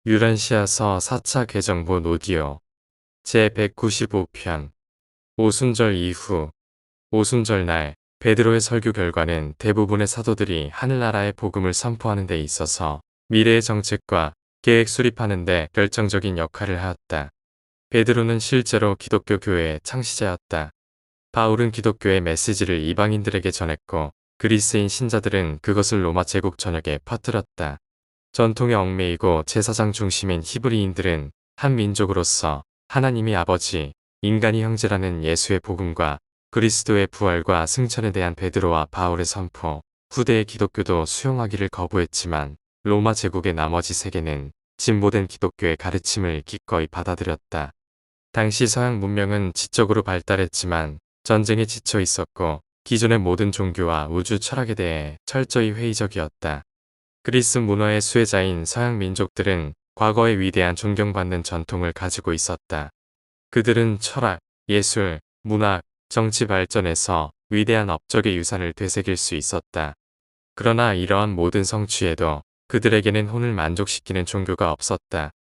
유란시아서 4차 개정본 오디오 제195편 오순절 이후 오순절 날 베드로의 설교 결과는 대부분의 사도들이 하늘나라의 복음을 선포하는 데 있어서 미래의 정책과 계획 수립하는 데 결정적인 역할을 하였다. 베드로는 실제로 기독교 교회의 창시자였다. 바울은 기독교의 메시지를 이방인들에게 전했고 그리스인 신자들은 그것을 로마 제국 전역에 퍼뜨렸다. 전통에 얽매이고 제사장 중심인 히브리인들은 한 민족으로서 하나님이 아버지, 인간이 형제라는 예수의 복음과 그리스도의 부활과 승천에 대한 베드로와 바울의 선포, 후대의 기독교도 수용하기를 거부했지만 로마 제국의 나머지 세계는 진보된 기독교의 가르침을 기꺼이 받아들였다. 당시 서양 문명은 지적으로 발달했지만 전쟁에 지쳐 있었고 기존의 모든 종교와 우주 철학에 대해 철저히 회의적이었다. 그리스 문화의 수혜자인 서양 민족들은 과거의 위대한 존경받는 전통을 가지고 있었다. 그들은 철학, 예술, 문학, 정치 발전에서 위대한 업적의 유산을 되새길 수 있었다. 그러나 이러한 모든 성취에도 그들에게는 혼을 만족시키는 종교가 없었다.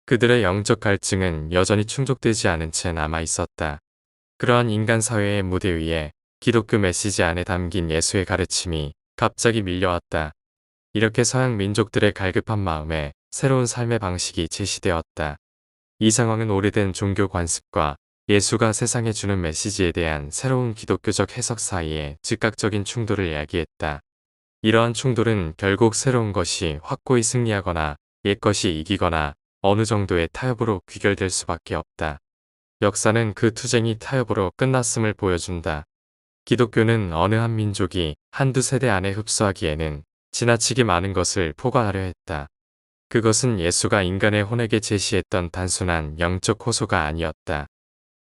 그들의 영적 갈증은 여전히 충족되지 않은 채 남아 있었다. 그러한 인간 사회의 무대 위에 기독교 메시지 안에 담긴 예수의 가르침이 갑자기 밀려왔다. 이렇게 서양 민족들의 갈급한 마음에 새로운 삶의 방식이 제시되었다. 이 상황은 오래된 종교 관습과 예수가 세상에 주는 메시지에 대한 새로운 기독교적 해석 사이에 즉각적인 충돌을 야기했다. 이러한 충돌은 결국 새로운 것이 확고히 승리하거나 옛 것이 이기거나 어느 정도의 타협으로 귀결될 수밖에 없다. 역사는 그 투쟁이 타협으로 끝났음을 보여준다. 기독교는 어느 한 민족이 한두 세대 안에 흡수하기에는 지나치게 많은 것을 포괄하려 했다. 그것은 예수가 인간의 혼에게 제시했던 단순한 영적 호소가 아니었다.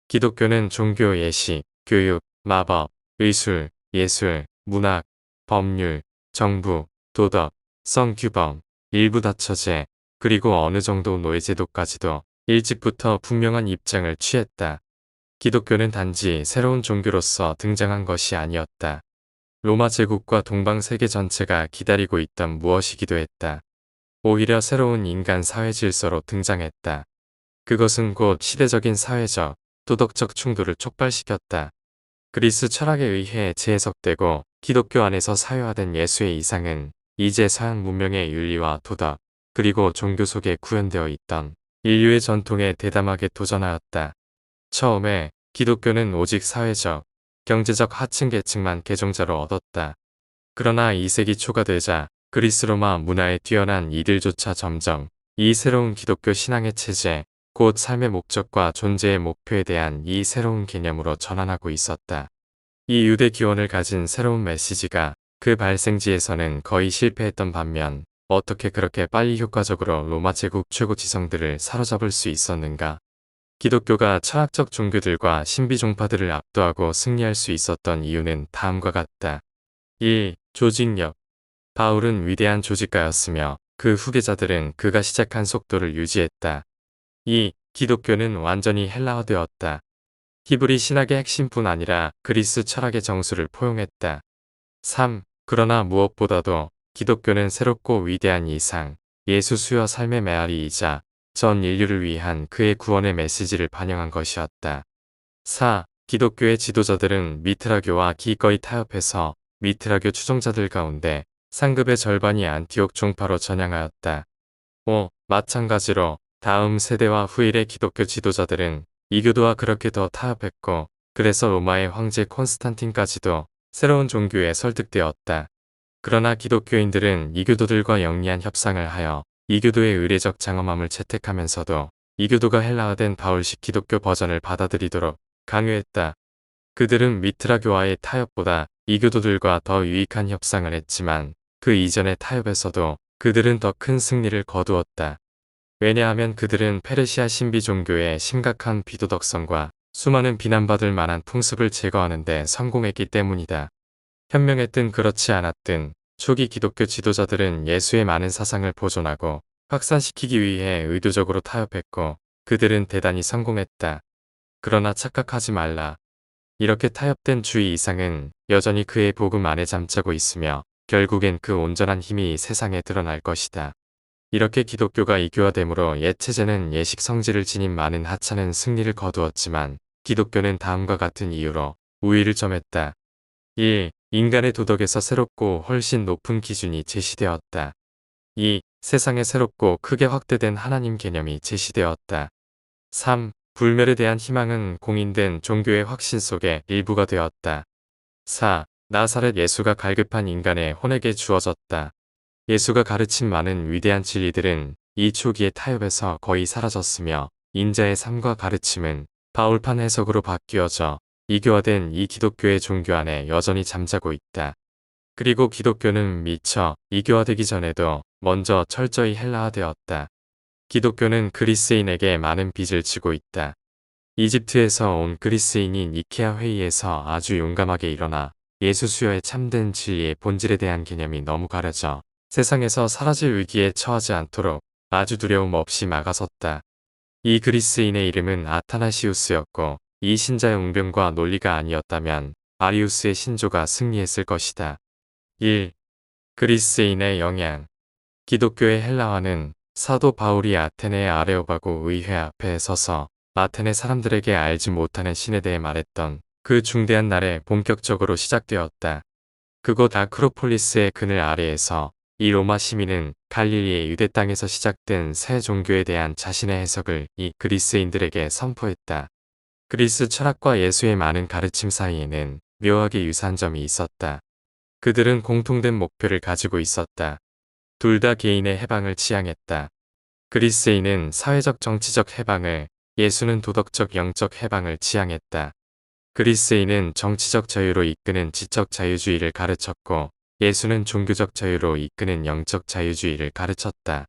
기독교는 종교 예식, 교육, 마법, 의술, 예술, 문학, 법률, 정부, 도덕, 성규범, 일부 다처제, 그리고 어느 정도 노예제도까지도 일찍부터 분명한 입장을 취했다. 기독교는 단지 새로운 종교로서 등장한 것이 아니었다. 로마 제국과 동방 세계 전체가 기다리고 있던 무엇이기도 했다. 오히려 새로운 인간 사회 질서로 등장했다. 그것은 곧 시대적인 사회적, 도덕적 충돌을 촉발시켰다. 그리스 철학에 의해 재해석되고 기독교 안에서 사회화된 예수의 이상은 이제 서양 문명의 윤리와 도덕, 그리고 종교 속에 구현되어 있던 인류의 전통에 대담하게 도전하였다. 처음에 기독교는 오직 사회적, 경제적 하층 계층만 개종자로 얻었다. 그러나 2세기 초가 되자 그리스 로마 문화에 뛰어난 이들조차 점점 이 새로운 기독교 신앙의 체제, 곧 삶의 목적과 존재의 목표에 대한 이 새로운 개념으로 전환하고 있었다. 이 유대 기원을 가진 새로운 메시지가 그 발생지에서는 거의 실패했던 반면 어떻게 그렇게 빨리 효과적으로 로마 제국 최고 지성들을 사로잡을 수 있었는가? 기독교가 철학적 종교들과 신비 종파들을 압도하고 승리할 수 있었던 이유는 다음과 같다. 1. 조직력. 바울은 위대한 조직가였으며 그 후계자들은 그가 시작한 속도를 유지했다. 2. 기독교는 완전히 헬라화되었다. 히브리 신학의 핵심뿐 아니라 그리스 철학의 정수를 포용했다. 3. 그러나 무엇보다도 기독교는 새롭고 위대한 이상, 예수 수여 삶의 메아리이자 전 인류를 위한 그의 구원의 메시지를 반영한 것이었다. 4. 기독교의 지도자들은 미트라교와 기꺼이 타협해서 미트라교 추종자들 가운데 상급의 절반이 안티옥 종파로 전향하였다. 5. 마찬가지로 다음 세대와 후일의 기독교 지도자들은 이교도와 그렇게 더 타협했고 그래서 로마의 황제 콘스탄틴까지도 새로운 종교에 설득되었다. 그러나 기독교인들은 이교도들과 영리한 협상을 하여 이교도의 의례적 장엄함을 채택하면서도 이교도가 헬라화된 바울식 기독교 버전을 받아들이도록 강요했다. 그들은 미트라교와의 타협보다 이교도들과 더 유익한 협상을 했지만 그 이전의 타협에서도 그들은 더 큰 승리를 거두었다. 왜냐하면 그들은 페르시아 신비 종교의 심각한 비도덕성과 수많은 비난받을 만한 풍습을 제거하는 데 성공했기 때문이다. 현명했든 그렇지 않았든 초기 기독교 지도자들은 예수의 많은 사상을 보존하고 확산시키기 위해 의도적으로 타협했고 그들은 대단히 성공했다. 그러나 착각하지 말라. 이렇게 타협된 주의 이상은 여전히 그의 복음 안에 잠자고 있으며 결국엔 그 온전한 힘이 세상에 드러날 것이다. 이렇게 기독교가 이교화됨으로 옛 체제는 예식 성지를 지닌 많은 하찮은 승리를 거두었지만 기독교는 다음과 같은 이유로 우위를 점했다. 1. 인간의 도덕에서 새롭고 훨씬 높은 기준이 제시되었다. 2. 세상에 새롭고 크게 확대된 하나님 개념이 제시되었다. 3. 불멸에 대한 희망은 공인된 종교의 확신 속의 일부가 되었다. 4. 나사렛 예수가 갈급한 인간의 혼에게 주어졌다. 예수가 가르친 많은 위대한 진리들은 이 초기의 타협에서 거의 사라졌으며 인자의 삶과 가르침은 바울판 해석으로 바뀌어져 이교화된 이 기독교의 종교 안에 여전히 잠자고 있다. 그리고 기독교는 미처 이교화되기 전에도 먼저 철저히 헬라화되었다. 기독교는 그리스인에게 많은 빚을 지고 있다. 이집트에서 온 그리스인이 니케아 회의에서 아주 용감하게 일어나 예수 수여의 참된 진리의 본질에 대한 개념이 너무 가려져 세상에서 사라질 위기에 처하지 않도록 아주 두려움 없이 막아섰다. 이 그리스인의 이름은 아타나시우스였고 이 신자의 웅변과 논리가 아니었다면 아리우스의 신조가 승리했을 것이다. 1. 그리스인의 영향. 기독교의 헬라화는 사도 바울이 아테네의 아레오바고 의회 앞에 서서 아테네 사람들에게 알지 못하는 신에 대해 말했던 그 중대한 날에 본격적으로 시작되었다. 그곳 아크로폴리스의 그늘 아래에서 이 로마 시민은 갈릴리의 유대 땅에서 시작된 새 종교에 대한 자신의 해석을 이 그리스인들에게 선포했다. 그리스 철학과 예수의 많은 가르침 사이에는 묘하게 유사한 점이 있었다. 그들은 공통된 목표를 가지고 있었다. 둘 다 개인의 해방을 지향했다. 그리스인은 사회적 정치적 해방을, 예수는 도덕적 영적 해방을 지향했다. 그리스인은 정치적 자유로 이끄는 지적 자유주의를 가르쳤고 예수는 종교적 자유로 이끄는 영적 자유주의를 가르쳤다.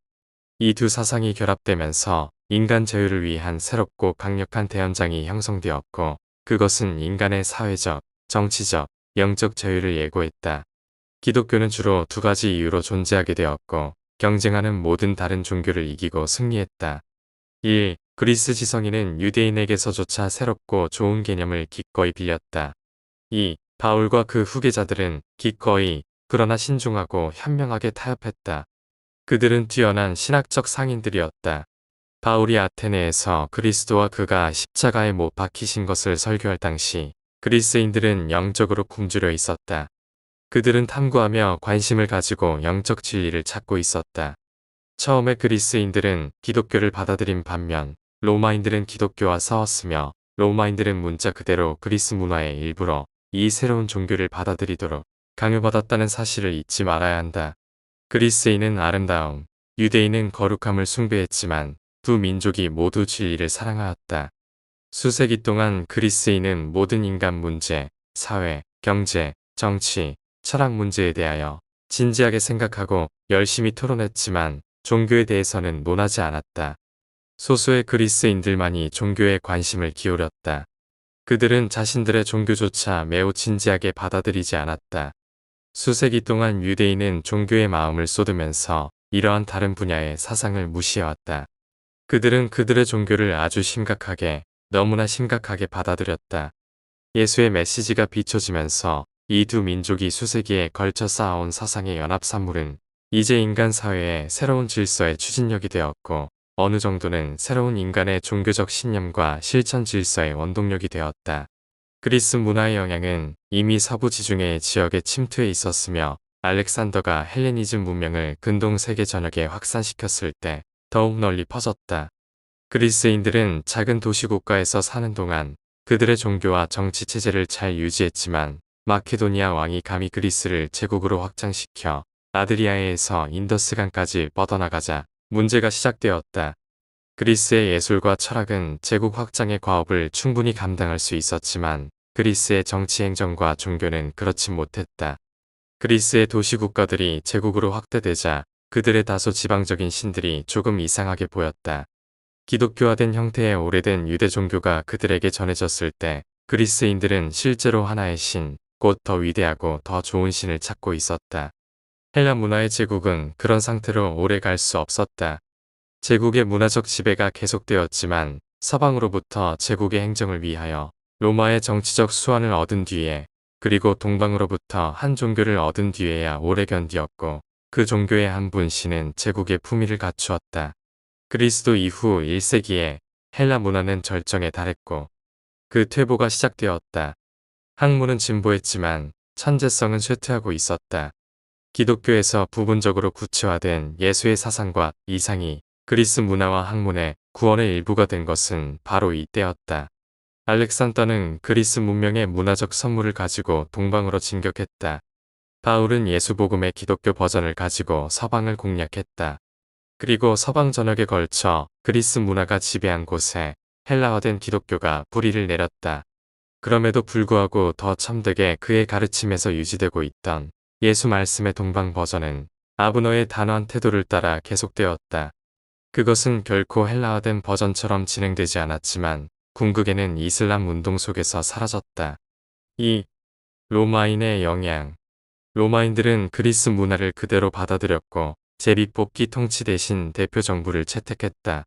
이 두 사상이 결합되면서 인간 자유를 위한 새롭고 강력한 대헌장이 형성되었고 그것은 인간의 사회적, 정치적, 영적 자유를 예고했다. 기독교는 주로 두 가지 이유로 존재하게 되었고 경쟁하는 모든 다른 종교를 이기고 승리했다. 1. 그리스 지성인은 유대인에게서조차 새롭고 좋은 개념을 기꺼이 빌렸다. 2. 바울과 그 후계자들은 기꺼이 그러나 신중하고 현명하게 타협했다. 그들은 뛰어난 신학적 상인들이었다. 바울이 아테네에서 그리스도와 그가 십자가에 못 박히신 것을 설교할 당시 그리스인들은 영적으로 굶주려 있었다. 그들은 탐구하며 관심을 가지고 영적 진리를 찾고 있었다. 처음에 그리스인들은 기독교를 받아들인 반면 로마인들은 기독교와 싸웠으며 로마인들은 문자 그대로 그리스 문화의 일부로 이 새로운 종교를 받아들이도록 강요받았다는 사실을 잊지 말아야 한다. 그리스인은 아름다움, 유대인은 거룩함을 숭배했지만 두 민족이 모두 진리를 사랑하였다. 수세기 동안 그리스인은 모든 인간 문제, 사회, 경제, 정치, 철학 문제에 대하여 진지하게 생각하고 열심히 토론했지만 종교에 대해서는 논하지 않았다. 소수의 그리스인들만이 종교에 관심을 기울였다. 그들은 자신들의 종교조차 매우 진지하게 받아들이지 않았다. 수세기 동안 유대인은 종교의 마음을 쏟으면서 이러한 다른 분야의 사상을 무시해왔다. 그들은 그들의 종교를 아주 심각하게, 너무나 심각하게 받아들였다. 예수의 메시지가 비춰지면서 이 두 민족이 수세기에 걸쳐 쌓아온 사상의 연합산물은 이제 인간 사회의 새로운 질서의 추진력이 되었고 어느 정도는 새로운 인간의 종교적 신념과 실천 질서의 원동력이 되었다. 그리스 문화의 영향은 이미 서부 지중해 지역에 침투해 있었으며 알렉산더가 헬레니즘 문명을 근동 세계 전역에 확산시켰을 때 더욱 널리 퍼졌다. 그리스인들은 작은 도시 국가에서 사는 동안 그들의 종교와 정치 체제를 잘 유지했지만 마케도니아 왕이 감히 그리스를 제국으로 확장시켜 아드리아해에서 인더스강까지 뻗어나가자 문제가 시작되었다. 그리스의 예술과 철학은 제국 확장의 과업을 충분히 감당할 수 있었지만 그리스의 정치 행정과 종교는 그렇지 못했다. 그리스의 도시 국가들이 제국으로 확대되자 그들의 다소 지방적인 신들이 조금 이상하게 보였다. 기독교화된 형태의 오래된 유대 종교가 그들에게 전해졌을 때 그리스인들은 실제로 하나의 신, 곧 더 위대하고 더 좋은 신을 찾고 있었다. 헬라 문화의 제국은 그런 상태로 오래 갈 수 없었다. 제국의 문화적 지배가 계속되었지만 서방으로부터 제국의 행정을 위하여 로마의 정치적 수완을 얻은 뒤에 그리고 동방으로부터 한 종교를 얻은 뒤에야 오래 견디었고 그 종교의 한 분신은 제국의 품위를 갖추었다. 그리스도 이후 1세기에 헬라 문화는 절정에 달했고 그 퇴보가 시작되었다. 학문은 진보했지만 천재성은 쇠퇴하고 있었다. 기독교에서 부분적으로 구체화된 예수의 사상과 이상이 그리스 문화와 학문의 구원의 일부가 된 것은 바로 이때였다. 알렉산더는 그리스 문명의 문화적 선물을 가지고 동방으로 진격했다. 바울은 예수복음의 기독교 버전을 가지고 서방을 공략했다. 그리고 서방 전역에 걸쳐 그리스 문화가 지배한 곳에 헬라화된 기독교가 뿌리를 내렸다. 그럼에도 불구하고 더 참되게 그의 가르침에서 유지되고 있던 예수 말씀의 동방 버전은 아브너의 단호한 태도를 따라 계속되었다. 그것은 결코 헬라화된 버전처럼 진행되지 않았지만 궁극에는 이슬람 운동 속에서 사라졌다. 2. 로마인의 영향. 로마인들은 그리스 문화를 그대로 받아들였고 제비뽑기 통치 대신 대표 정부를 채택했다.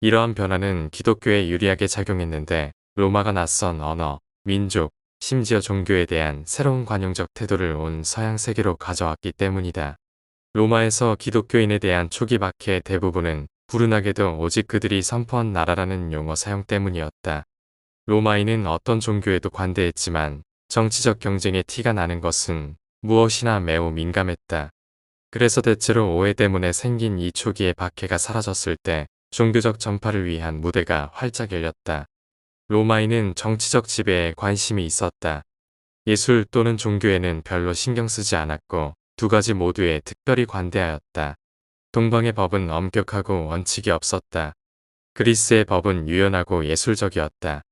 이러한 변화는 기독교에 유리하게 작용했는데 로마가 낯선 언어, 민족, 심지어 종교에 대한 새로운 관용적 태도를 온 서양 세계로 가져왔기 때문이다. 로마에서 기독교인에 대한 초기 박해의 대부분은 불운하게도 오직 그들이 선포한 나라라는 용어 사용 때문이었다. 로마인은 어떤 종교에도 관대했지만 정치적 경쟁에 티가 나는 것은 무엇이나 매우 민감했다. 그래서 대체로 오해 때문에 생긴 이 초기의 박해가 사라졌을 때 종교적 전파를 위한 무대가 활짝 열렸다. 로마인은 정치적 지배에 관심이 있었다. 예술 또는 종교에는 별로 신경 쓰지 않았고 두 가지 모두에 특별히 관대하였다. 동방의 법은 엄격하고 원칙이 없었다. 그리스의 법은 유연하고 예술적이었다.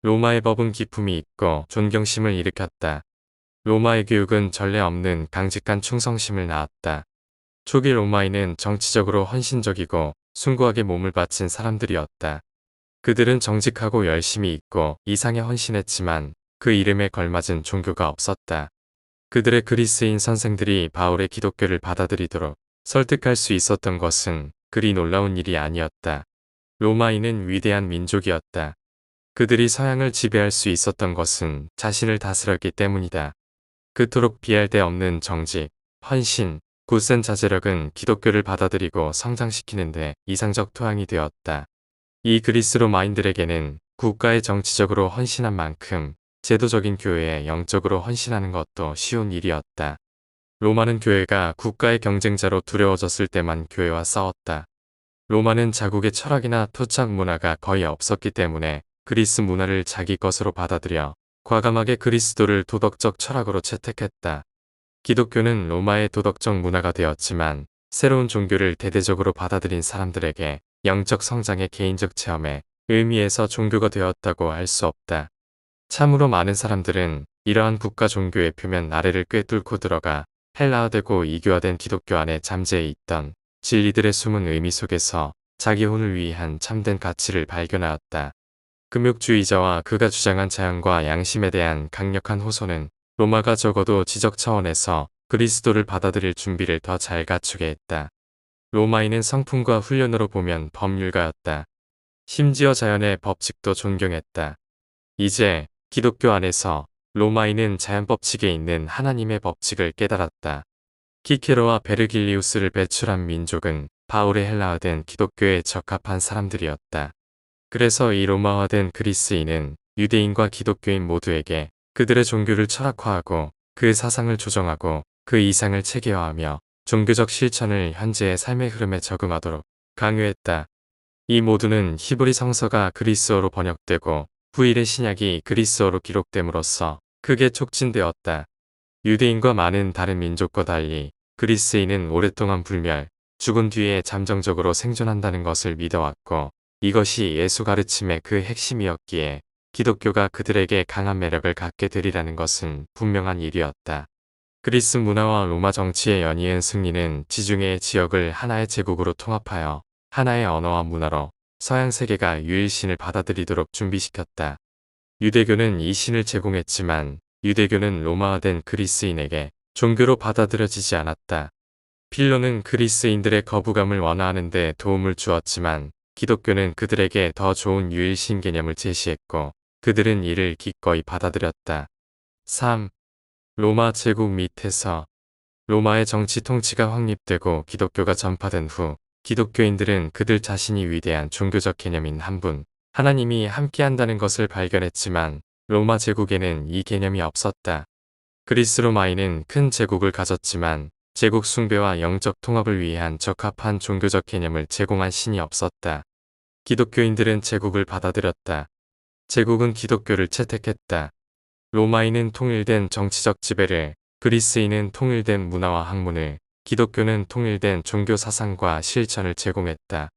로마의 법은 기품이 있고 존경심을 일으켰다. 로마의 교육은 전례 없는 강직한 충성심을 낳았다. 초기 로마인은 정치적으로 헌신적이고 숭고하게 몸을 바친 사람들이었다. 그들은 정직하고 열심히 있고 이상에 헌신했지만 그 이름에 걸맞은 종교가 없었다. 그들의 그리스인 선생들이 바울의 기독교를 받아들이도록 설득할 수 있었던 것은 그리 놀라운 일이 아니었다. 로마인은 위대한 민족이었다. 그들이 서양을 지배할 수 있었던 것은 자신을 다스렸기 때문이다. 그토록 비할 데 없는 정직, 헌신, 굳센 자제력은 기독교를 받아들이고 성장시키는데 이상적 토양이 되었다. 이 그리스 로마인들에게는 국가에 정치적으로 헌신한 만큼 제도적인 교회에 영적으로 헌신하는 것도 쉬운 일이었다. 로마는 교회가 국가의 경쟁자로 두려워졌을 때만 교회와 싸웠다. 로마는 자국의 철학이나 토착 문화가 거의 없었기 때문에 그리스 문화를 자기 것으로 받아들여 과감하게 그리스도를 도덕적 철학으로 채택했다. 기독교는 로마의 도덕적 문화가 되었지만 새로운 종교를 대대적으로 받아들인 사람들에게 영적 성장의 개인적 체험의 의미에서 종교가 되었다고 할 수 없다. 참으로 많은 사람들은 이러한 국가 종교의 표면 아래를 꿰뚫고 들어가 헬라화되고 이교화된 기독교 안에 잠재해 있던 진리들의 숨은 의미 속에서 자기 혼을 위한 참된 가치를 발견하였다. 금욕주의자와 그가 주장한 자연과 양심에 대한 강력한 호소는 로마가 적어도 지적 차원에서 그리스도를 받아들일 준비를 더 잘 갖추게 했다. 로마인은 성품과 훈련으로 보면 법률가였다. 심지어 자연의 법칙도 존경했다. 이제 기독교 안에서 로마인은 자연 법칙에 있는 하나님의 법칙을 깨달았다. 키케로와 베르길리우스를 배출한 민족은 바울의 헬라화된 기독교에 적합한 사람들이었다. 그래서 이 로마화된 그리스인은 유대인과 기독교인 모두에게 그들의 종교를 철학화하고 그 사상을 조정하고 그 이상을 체계화하며 종교적 실천을 현재의 삶의 흐름에 적응하도록 강요했다. 이 모두는 히브리 성서가 그리스어로 번역되고 후일의 신약이 그리스어로 기록됨으로써 크게 촉진되었다. 유대인과 많은 다른 민족과 달리 그리스인은 오랫동안 불멸, 죽은 뒤에 잠정적으로 생존한다는 것을 믿어왔고 이것이 예수 가르침의 그 핵심이었기에 기독교가 그들에게 강한 매력을 갖게 되리라는 것은 분명한 일이었다. 그리스 문화와 로마 정치의 연이은 승리는 지중해의 지역을 하나의 제국으로 통합하여 하나의 언어와 문화로 서양 세계가 유일신을 받아들이도록 준비시켰다. 유대교는 이 신을 제공했지만 유대교는 로마화된 그리스인에게 종교로 받아들여지지 않았다. 필로는 그리스인들의 거부감을 완화하는 데 도움을 주었지만 기독교는 그들에게 더 좋은 유일신 개념을 제시했고 그들은 이를 기꺼이 받아들였다. 3. 로마 제국 밑에서 로마의 정치 통치가 확립되고 기독교가 전파된 후 기독교인들은 그들 자신이 위대한 종교적 개념인 한 분, 하나님이 함께한다는 것을 발견했지만 로마 제국에는 이 개념이 없었다. 그리스 로마인은 큰 제국을 가졌지만 제국 숭배와 영적 통합을 위한 적합한 종교적 개념을 제공한 신이 없었다. 기독교인들은 제국을 받아들였다. 제국은 기독교를 채택했다. 로마인은 통일된 정치적 지배를, 그리스인은 통일된 문화와 학문을, 기독교는 통일된 종교 사상과 실천을 제공했다.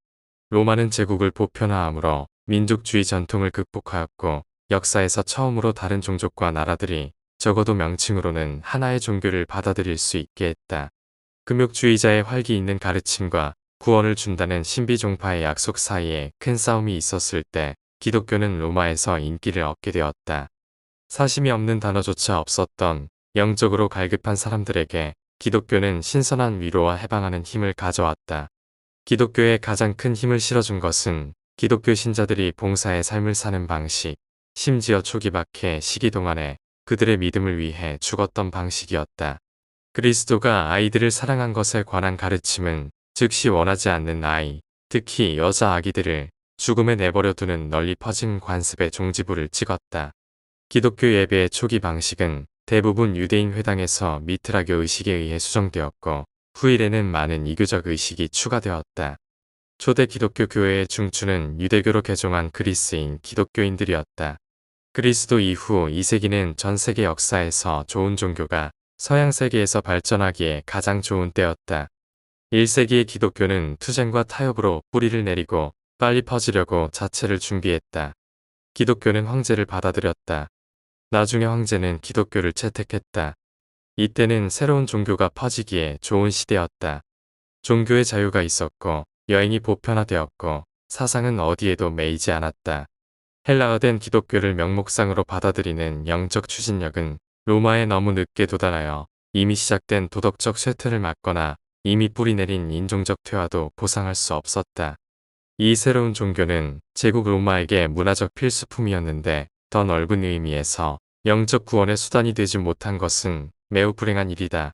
로마는 제국을 보편화함으로 민족주의 전통을 극복하였고 역사에서 처음으로 다른 종족과 나라들이 적어도 명칭으로는 하나의 종교를 받아들일 수 있게 했다. 금욕주의자의 활기 있는 가르침과 구원을 준다는 신비종파의 약속 사이에 큰 싸움이 있었을 때 기독교는 로마에서 인기를 얻게 되었다. 사심이 없는 단어조차 없었던 영적으로 갈급한 사람들에게 기독교는 신선한 위로와 해방하는 힘을 가져왔다. 기독교에 가장 큰 힘을 실어준 것은 기독교 신자들이 봉사의 삶을 사는 방식, 심지어 초기 박해 시기 동안에 그들의 믿음을 위해 죽었던 방식이었다. 그리스도가 아이들을 사랑한 것에 관한 가르침은 즉시 원하지 않는 아이, 특히 여자 아기들을 죽음에 내버려 두는 널리 퍼진 관습의 종지부를 찍었다. 기독교 예배의 초기 방식은 대부분 유대인 회당에서 미트라교 의식에 의해 수정되었고 후일에는 많은 이교적 의식이 추가되었다. 초대 기독교 교회의 중추는 유대교로 개종한 그리스인 기독교인들이었다. 그리스도 이후 2세기는 전 세계 역사에서 좋은 종교가 서양 세계에서 발전하기에 가장 좋은 때였다. 1세기의 기독교는 투쟁과 타협으로 뿌리를 내리고 빨리 퍼지려고 자체를 준비했다. 기독교는 황제를 받아들였다. 나중에 황제는 기독교를 채택했다. 이때는 새로운 종교가 퍼지기에 좋은 시대였다. 종교의 자유가 있었고 여행이 보편화되었고 사상은 어디에도 매이지 않았다. 헬라어된 기독교를 명목상으로 받아들이는 영적 추진력은 로마에 너무 늦게 도달하여 이미 시작된 도덕적 쇠퇴를 막거나 이미 뿌리내린 인종적 퇴화도 보상할 수 없었다. 이 새로운 종교는 제국 로마에게 문화적 필수품이었는데 더 넓은 의미에서 영적 구원의 수단이 되지 못한 것은 매우 불행한 일이다.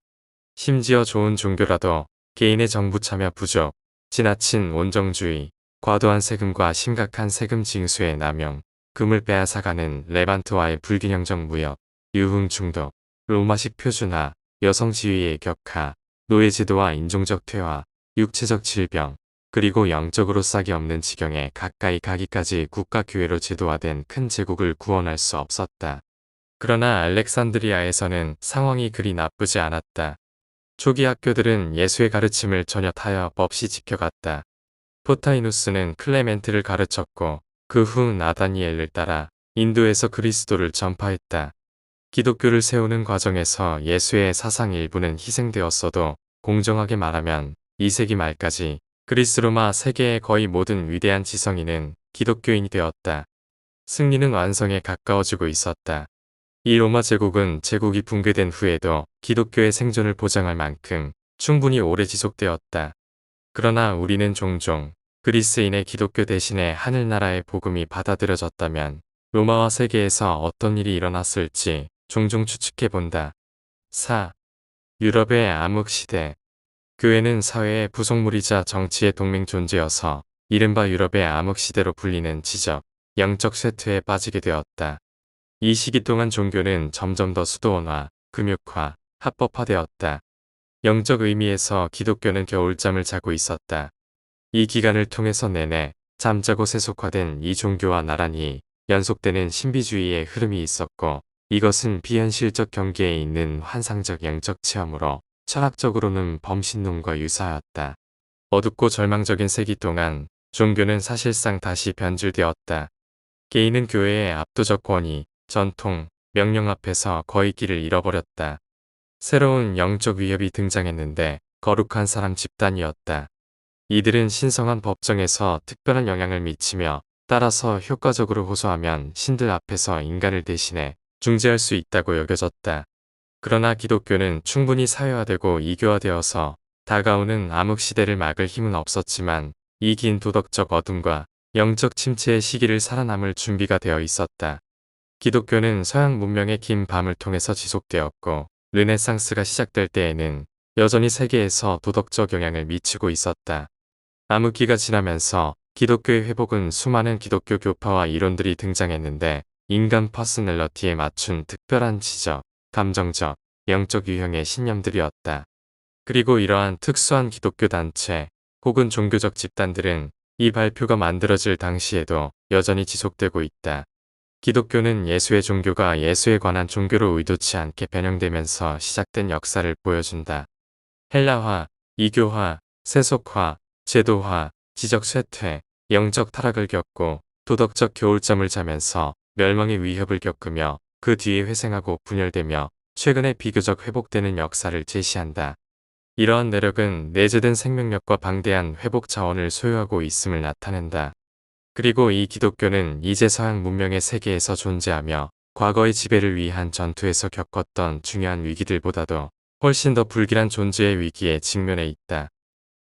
심지어 좋은 종교라도 개인의 정부 참여 부족, 지나친 온정주의, 과도한 세금과 심각한 세금 징수의 남용, 금을 빼앗아가는 레반트와의 불균형적 무역, 유흥 중독, 로마식 표준화, 여성 지위의 격하, 노예제도와 인종적 퇴화, 육체적 질병, 그리고 영적으로 싹이 없는 지경에 가까이 가기까지 국가교회로 제도화된 큰 제국을 구원할 수 없었다. 그러나 알렉산드리아에서는 상황이 그리 나쁘지 않았다. 초기 학교들은 예수의 가르침을 전혀 타협 없이 지켜갔다. 포타이누스는 클레멘트를 가르쳤고 그 후 나다니엘을 따라 인도에서 그리스도를 전파했다. 기독교를 세우는 과정에서 예수의 사상 일부는 희생되었어도 공정하게 말하면 2세기 말까지 그리스 로마 세계의 거의 모든 위대한 지성인은 기독교인이 되었다. 승리는 완성에 가까워지고 있었다. 이 로마 제국은 제국이 붕괴된 후에도 기독교의 생존을 보장할 만큼 충분히 오래 지속되었다. 그러나 우리는 종종 그리스인의 기독교 대신에 하늘나라의 복음이 받아들여졌다면 로마와 세계에서 어떤 일이 일어났을지 종종 추측해본다. 4. 유럽의 암흑시대. 교회는 사회의 부속물이자 정치의 동맹 존재여서 이른바 유럽의 암흑시대로 불리는 지적, 영적 쇠퇴에 빠지게 되었다. 이 시기 동안 종교는 점점 더 수도원화, 금욕화, 합법화되었다. 영적 의미에서 기독교는 겨울잠을 자고 있었다. 이 기간을 통해서 내내 잠자고 세속화된 이 종교와 나란히 연속되는 신비주의의 흐름이 있었고 이것은 비현실적 경계에 있는 환상적 영적 체험으로 철학적으로는 범신론과 유사하였다. 어둡고 절망적인 세기 동안 종교는 사실상 다시 변질되었다. 개인은 교회의 압도적 권위, 전통, 명령 앞에서 거의 길을 잃어버렸다. 새로운 영적 위협이 등장했는데 거룩한 사람 집단이었다. 이들은 신성한 법정에서 특별한 영향을 미치며 따라서 효과적으로 호소하면 신들 앞에서 인간을 대신해 중재할 수 있다고 여겨졌다. 그러나 기독교는 충분히 사회화되고 이교화되어서 다가오는 암흑시대를 막을 힘은 없었지만 이 긴 도덕적 어둠과 영적 침체의 시기를 살아남을 준비가 되어 있었다. 기독교는 서양 문명의 긴 밤을 통해서 지속되었고 르네상스가 시작될 때에는 여전히 세계에서 도덕적 영향을 미치고 있었다. 암흑기가 지나면서 기독교의 회복은 수많은 기독교 교파와 이론들이 등장했는데 인간 퍼스널러티에 맞춘 특별한 지적, 감정적, 영적 유형의 신념들이었다. 그리고 이러한 특수한 기독교 단체 혹은 종교적 집단들은 이 발표가 만들어질 당시에도 여전히 지속되고 있다. 기독교는 예수의 종교가 예수에 관한 종교로 의도치 않게 변형되면서 시작된 역사를 보여준다. 헬라화, 이교화, 세속화, 제도화, 지적 쇠퇴, 영적 타락을 겪고 도덕적 겨울잠을 자면서 멸망의 위협을 겪으며 그 뒤에 회생하고 분열되며 최근에 비교적 회복되는 역사를 제시한다. 이러한 내력은 내재된 생명력과 방대한 회복 자원을 소유하고 있음을 나타낸다. 그리고 이 기독교는 이제 서양 문명의 세계에서 존재하며 과거의 지배를 위한 전투에서 겪었던 중요한 위기들보다도 훨씬 더 불길한 존재의 위기에 직면해 있다.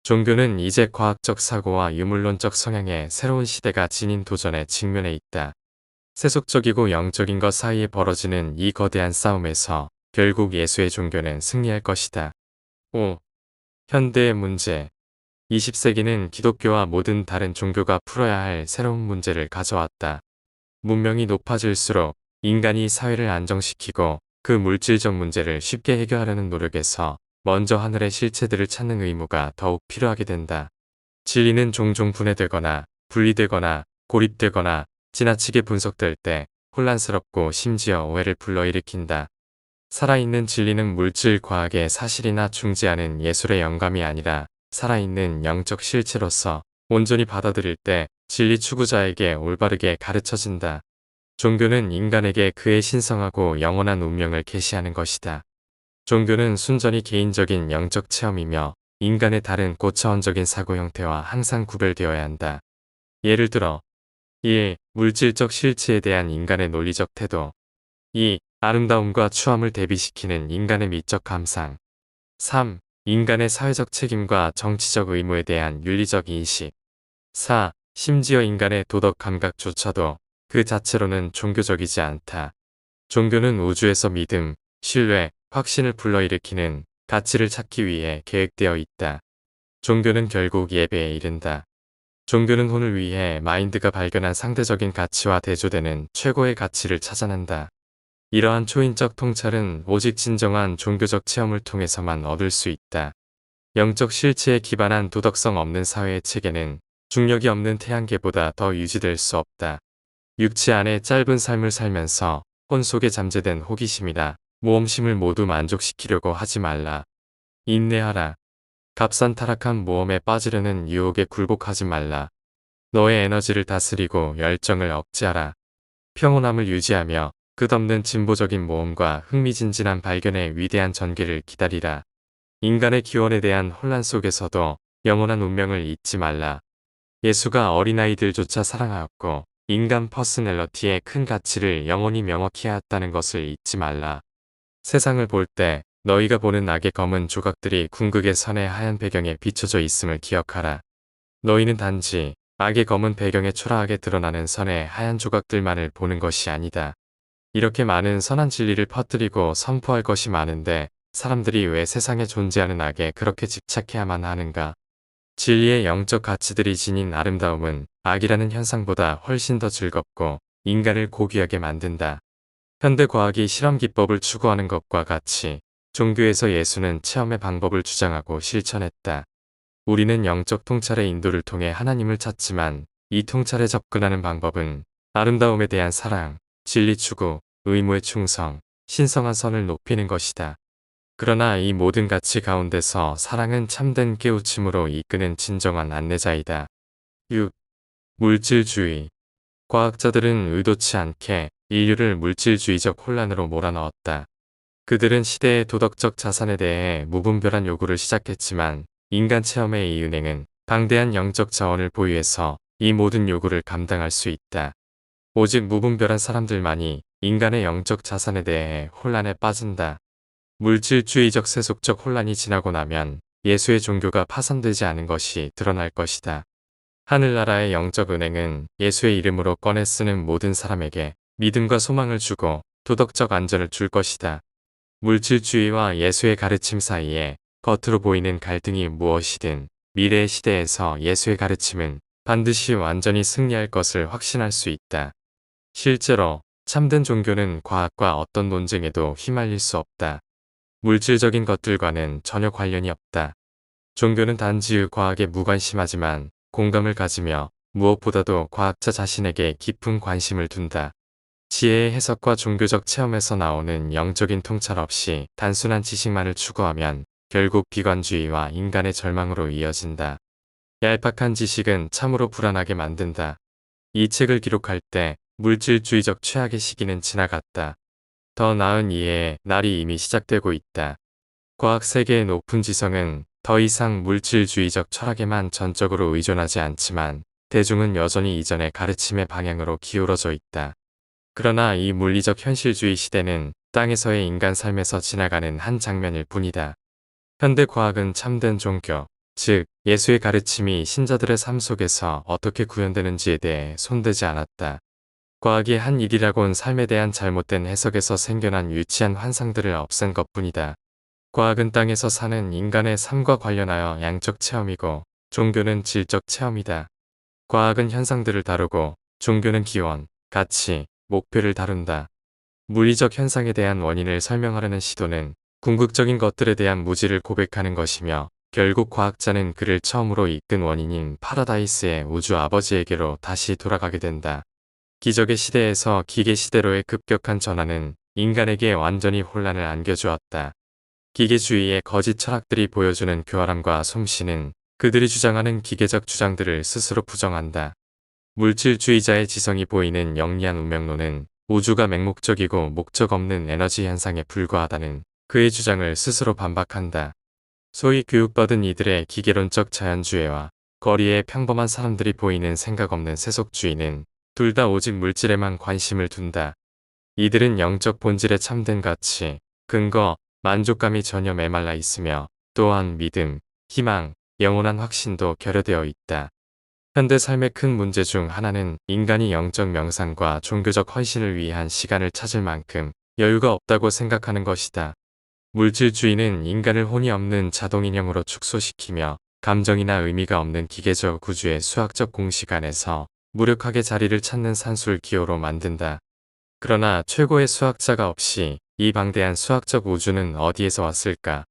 종교는 이제 과학적 사고와 유물론적 성향의 새로운 시대가 지닌 도전에 직면해 있다. 세속적이고 영적인 것 사이에 벌어지는 이 거대한 싸움에서 결국 예수의 종교는 승리할 것이다. 5. 현대의 문제 20세기는 기독교와 모든 다른 종교가 풀어야 할 새로운 문제를 가져왔다. 문명이 높아질수록 인간이 사회를 안정시키고 그 물질적 문제를 쉽게 해결하려는 노력에서 먼저 하늘의 실체들을 찾는 의무가 더욱 필요하게 된다. 진리는 종종 분해되거나 분리되거나 고립되거나 지나치게 분석될 때 혼란스럽고 심지어 오해를 불러일으킨다. 살아있는 진리는 물질 과학의 사실이나 중재하는 예술의 영감이 아니라 살아있는 영적 실체로서 온전히 받아들일 때 진리 추구자에게 올바르게 가르쳐진다. 종교는 인간에게 그의 신성하고 영원한 운명을 계시하는 것이다. 종교는 순전히 개인적인 영적 체험이며 인간의 다른 고차원적인 사고 형태와 항상 구별되어야 한다. 예를 들어 1. 물질적 실체에 대한 인간의 논리적 태도 2. 아름다움과 추함을 대비시키는 인간의 미적 감상 3. 인간의 사회적 책임과 정치적 의무에 대한 윤리적 인식 4. 심지어 인간의 도덕 감각조차도 그 자체로는 종교적이지 않다. 종교는 우주에서 믿음, 신뢰, 확신을 불러일으키는 가치를 찾기 위해 계획되어 있다. 종교는 결국 예배에 이른다. 종교는 혼을 위해 마인드가 발견한 상대적인 가치와 대조되는 최고의 가치를 찾아낸다. 이러한 초인적 통찰은 오직 진정한 종교적 체험을 통해서만 얻을 수 있다. 영적 실체에 기반한 도덕성 없는 사회의 체계는 중력이 없는 태양계보다 더 유지될 수 없다. 육체 안에 짧은 삶을 살면서 혼 속에 잠재된 호기심이나 모험심을 모두 만족시키려고 하지 말라. 인내하라. 값싼 타락한 모험에 빠지려는 유혹에 굴복하지 말라. 너의 에너지를 다스리고 열정을 억제하라. 평온함을 유지하며 끝없는 진보적인 모험과 흥미진진한 발견의 위대한 전개를 기다리라. 인간의 기원에 대한 혼란 속에서도 영원한 운명을 잊지 말라. 예수가 어린아이들조차 사랑하였고 인간 퍼스널러티의 큰 가치를 영원히 명확히 하였다는 것을 잊지 말라. 세상을 볼 때 너희가 보는 악의 검은 조각들이 궁극의 선의 하얀 배경에 비춰져 있음을 기억하라. 너희는 단지 악의 검은 배경에 초라하게 드러나는 선의 하얀 조각들만을 보는 것이 아니다. 이렇게 많은 선한 진리를 퍼뜨리고 선포할 것이 많은데 사람들이 왜 세상에 존재하는 악에 그렇게 집착해야만 하는가? 진리의 영적 가치들이 지닌 아름다움은 악이라는 현상보다 훨씬 더 즐겁고 인간을 고귀하게 만든다. 현대 과학이 실험 기법을 추구하는 것과 같이 종교에서 예수는 체험의 방법을 주장하고 실천했다. 우리는 영적 통찰의 인도를 통해 하나님을 찾지만 이 통찰에 접근하는 방법은 아름다움에 대한 사랑, 진리 추구, 의무의 충성, 신성한 선을 높이는 것이다. 그러나 이 모든 가치 가운데서 사랑은 참된 깨우침으로 이끄는 진정한 안내자이다. 6. 물질주의. 과학자들은 의도치 않게 인류를 물질주의적 혼란으로 몰아넣었다. 그들은 시대의 도덕적 자산에 대해 무분별한 요구를 시작했지만 인간 체험의 이 은행은 방대한 영적 자원을 보유해서 이 모든 요구를 감당할 수 있다. 오직 무분별한 사람들만이 인간의 영적 자산에 대해 혼란에 빠진다. 물질주의적 세속적 혼란이 지나고 나면 예수의 종교가 파손되지 않은 것이 드러날 것이다. 하늘나라의 영적 은행은 예수의 이름으로 꺼내 쓰는 모든 사람에게 믿음과 소망을 주고 도덕적 안전을 줄 것이다. 물질주의와 예수의 가르침 사이에 겉으로 보이는 갈등이 무엇이든 미래의 시대에서 예수의 가르침은 반드시 완전히 승리할 것을 확신할 수 있다. 실제로 참된 종교는 과학과 어떤 논쟁에도 휘말릴 수 없다. 물질적인 것들과는 전혀 관련이 없다. 종교는 단지 과학에 무관심하지만 공감을 가지며 무엇보다도 과학자 자신에게 깊은 관심을 둔다. 지혜의 해석과 종교적 체험에서 나오는 영적인 통찰 없이 단순한 지식만을 추구하면 결국 비관주의와 인간의 절망으로 이어진다. 얄팍한 지식은 참으로 불안하게 만든다. 이 책을 기록할 때 물질주의적 최악의 시기는 지나갔다. 더 나은 이해의 날이 이미 시작되고 있다. 과학 세계의 높은 지성은 더 이상 물질주의적 철학에만 전적으로 의존하지 않지만 대중은 여전히 이전의 가르침의 방향으로 기울어져 있다. 그러나 이 물리적 현실주의 시대는 땅에서의 인간 삶에서 지나가는 한 장면일 뿐이다. 현대 과학은 참된 종교, 즉 예수의 가르침이 신자들의 삶 속에서 어떻게 구현되는지에 대해 손대지 않았다. 과학이 한 일이라곤 삶에 대한 잘못된 해석에서 생겨난 유치한 환상들을 없앤 것뿐이다. 과학은 땅에서 사는 인간의 삶과 관련하여 양적 체험이고 종교는 질적 체험이다. 과학은 현상들을 다루고 종교는 기원, 가치, 목표를 다룬다. 물리적 현상에 대한 원인을 설명하려는 시도는 궁극적인 것들에 대한 무지를 고백하는 것이며 결국 과학자는 그를 처음으로 이끈 원인인 파라다이스의 우주 아버지에게로 다시 돌아가게 된다. 기적의 시대에서 기계 시대로의 급격한 전환은 인간에게 완전히 혼란을 안겨주었다. 기계주의의 거짓 철학들이 보여주는 교활함과 솜씨는 그들이 주장하는 기계적 주장들을 스스로 부정한다. 물질주의자의 지성이 보이는 영리한 운명론은 우주가 맹목적이고 목적 없는 에너지 현상에 불과하다는 그의 주장을 스스로 반박한다. 소위 교육받은 이들의 기계론적 자연주의와 거리의 평범한 사람들이 보이는 생각 없는 세속주의는 둘 다 오직 물질에만 관심을 둔다. 이들은 영적 본질의 참된 가치, 근거, 만족감이 전혀 메말라 있으며 또한 믿음, 희망, 영원한 확신도 결여되어 있다. 현대 삶의 큰 문제 중 하나는 인간이 영적 명상과 종교적 헌신을 위한 시간을 찾을 만큼 여유가 없다고 생각하는 것이다. 물질주의는 인간을 혼이 없는 자동인형으로 축소시키며 감정이나 의미가 없는 기계적 구조의 수학적 공식 안에서 무력하게 자리를 찾는 산술 기호로 만든다. 그러나 최고의 수학자가 없이 이 방대한 수학적 우주는 어디에서 왔을까?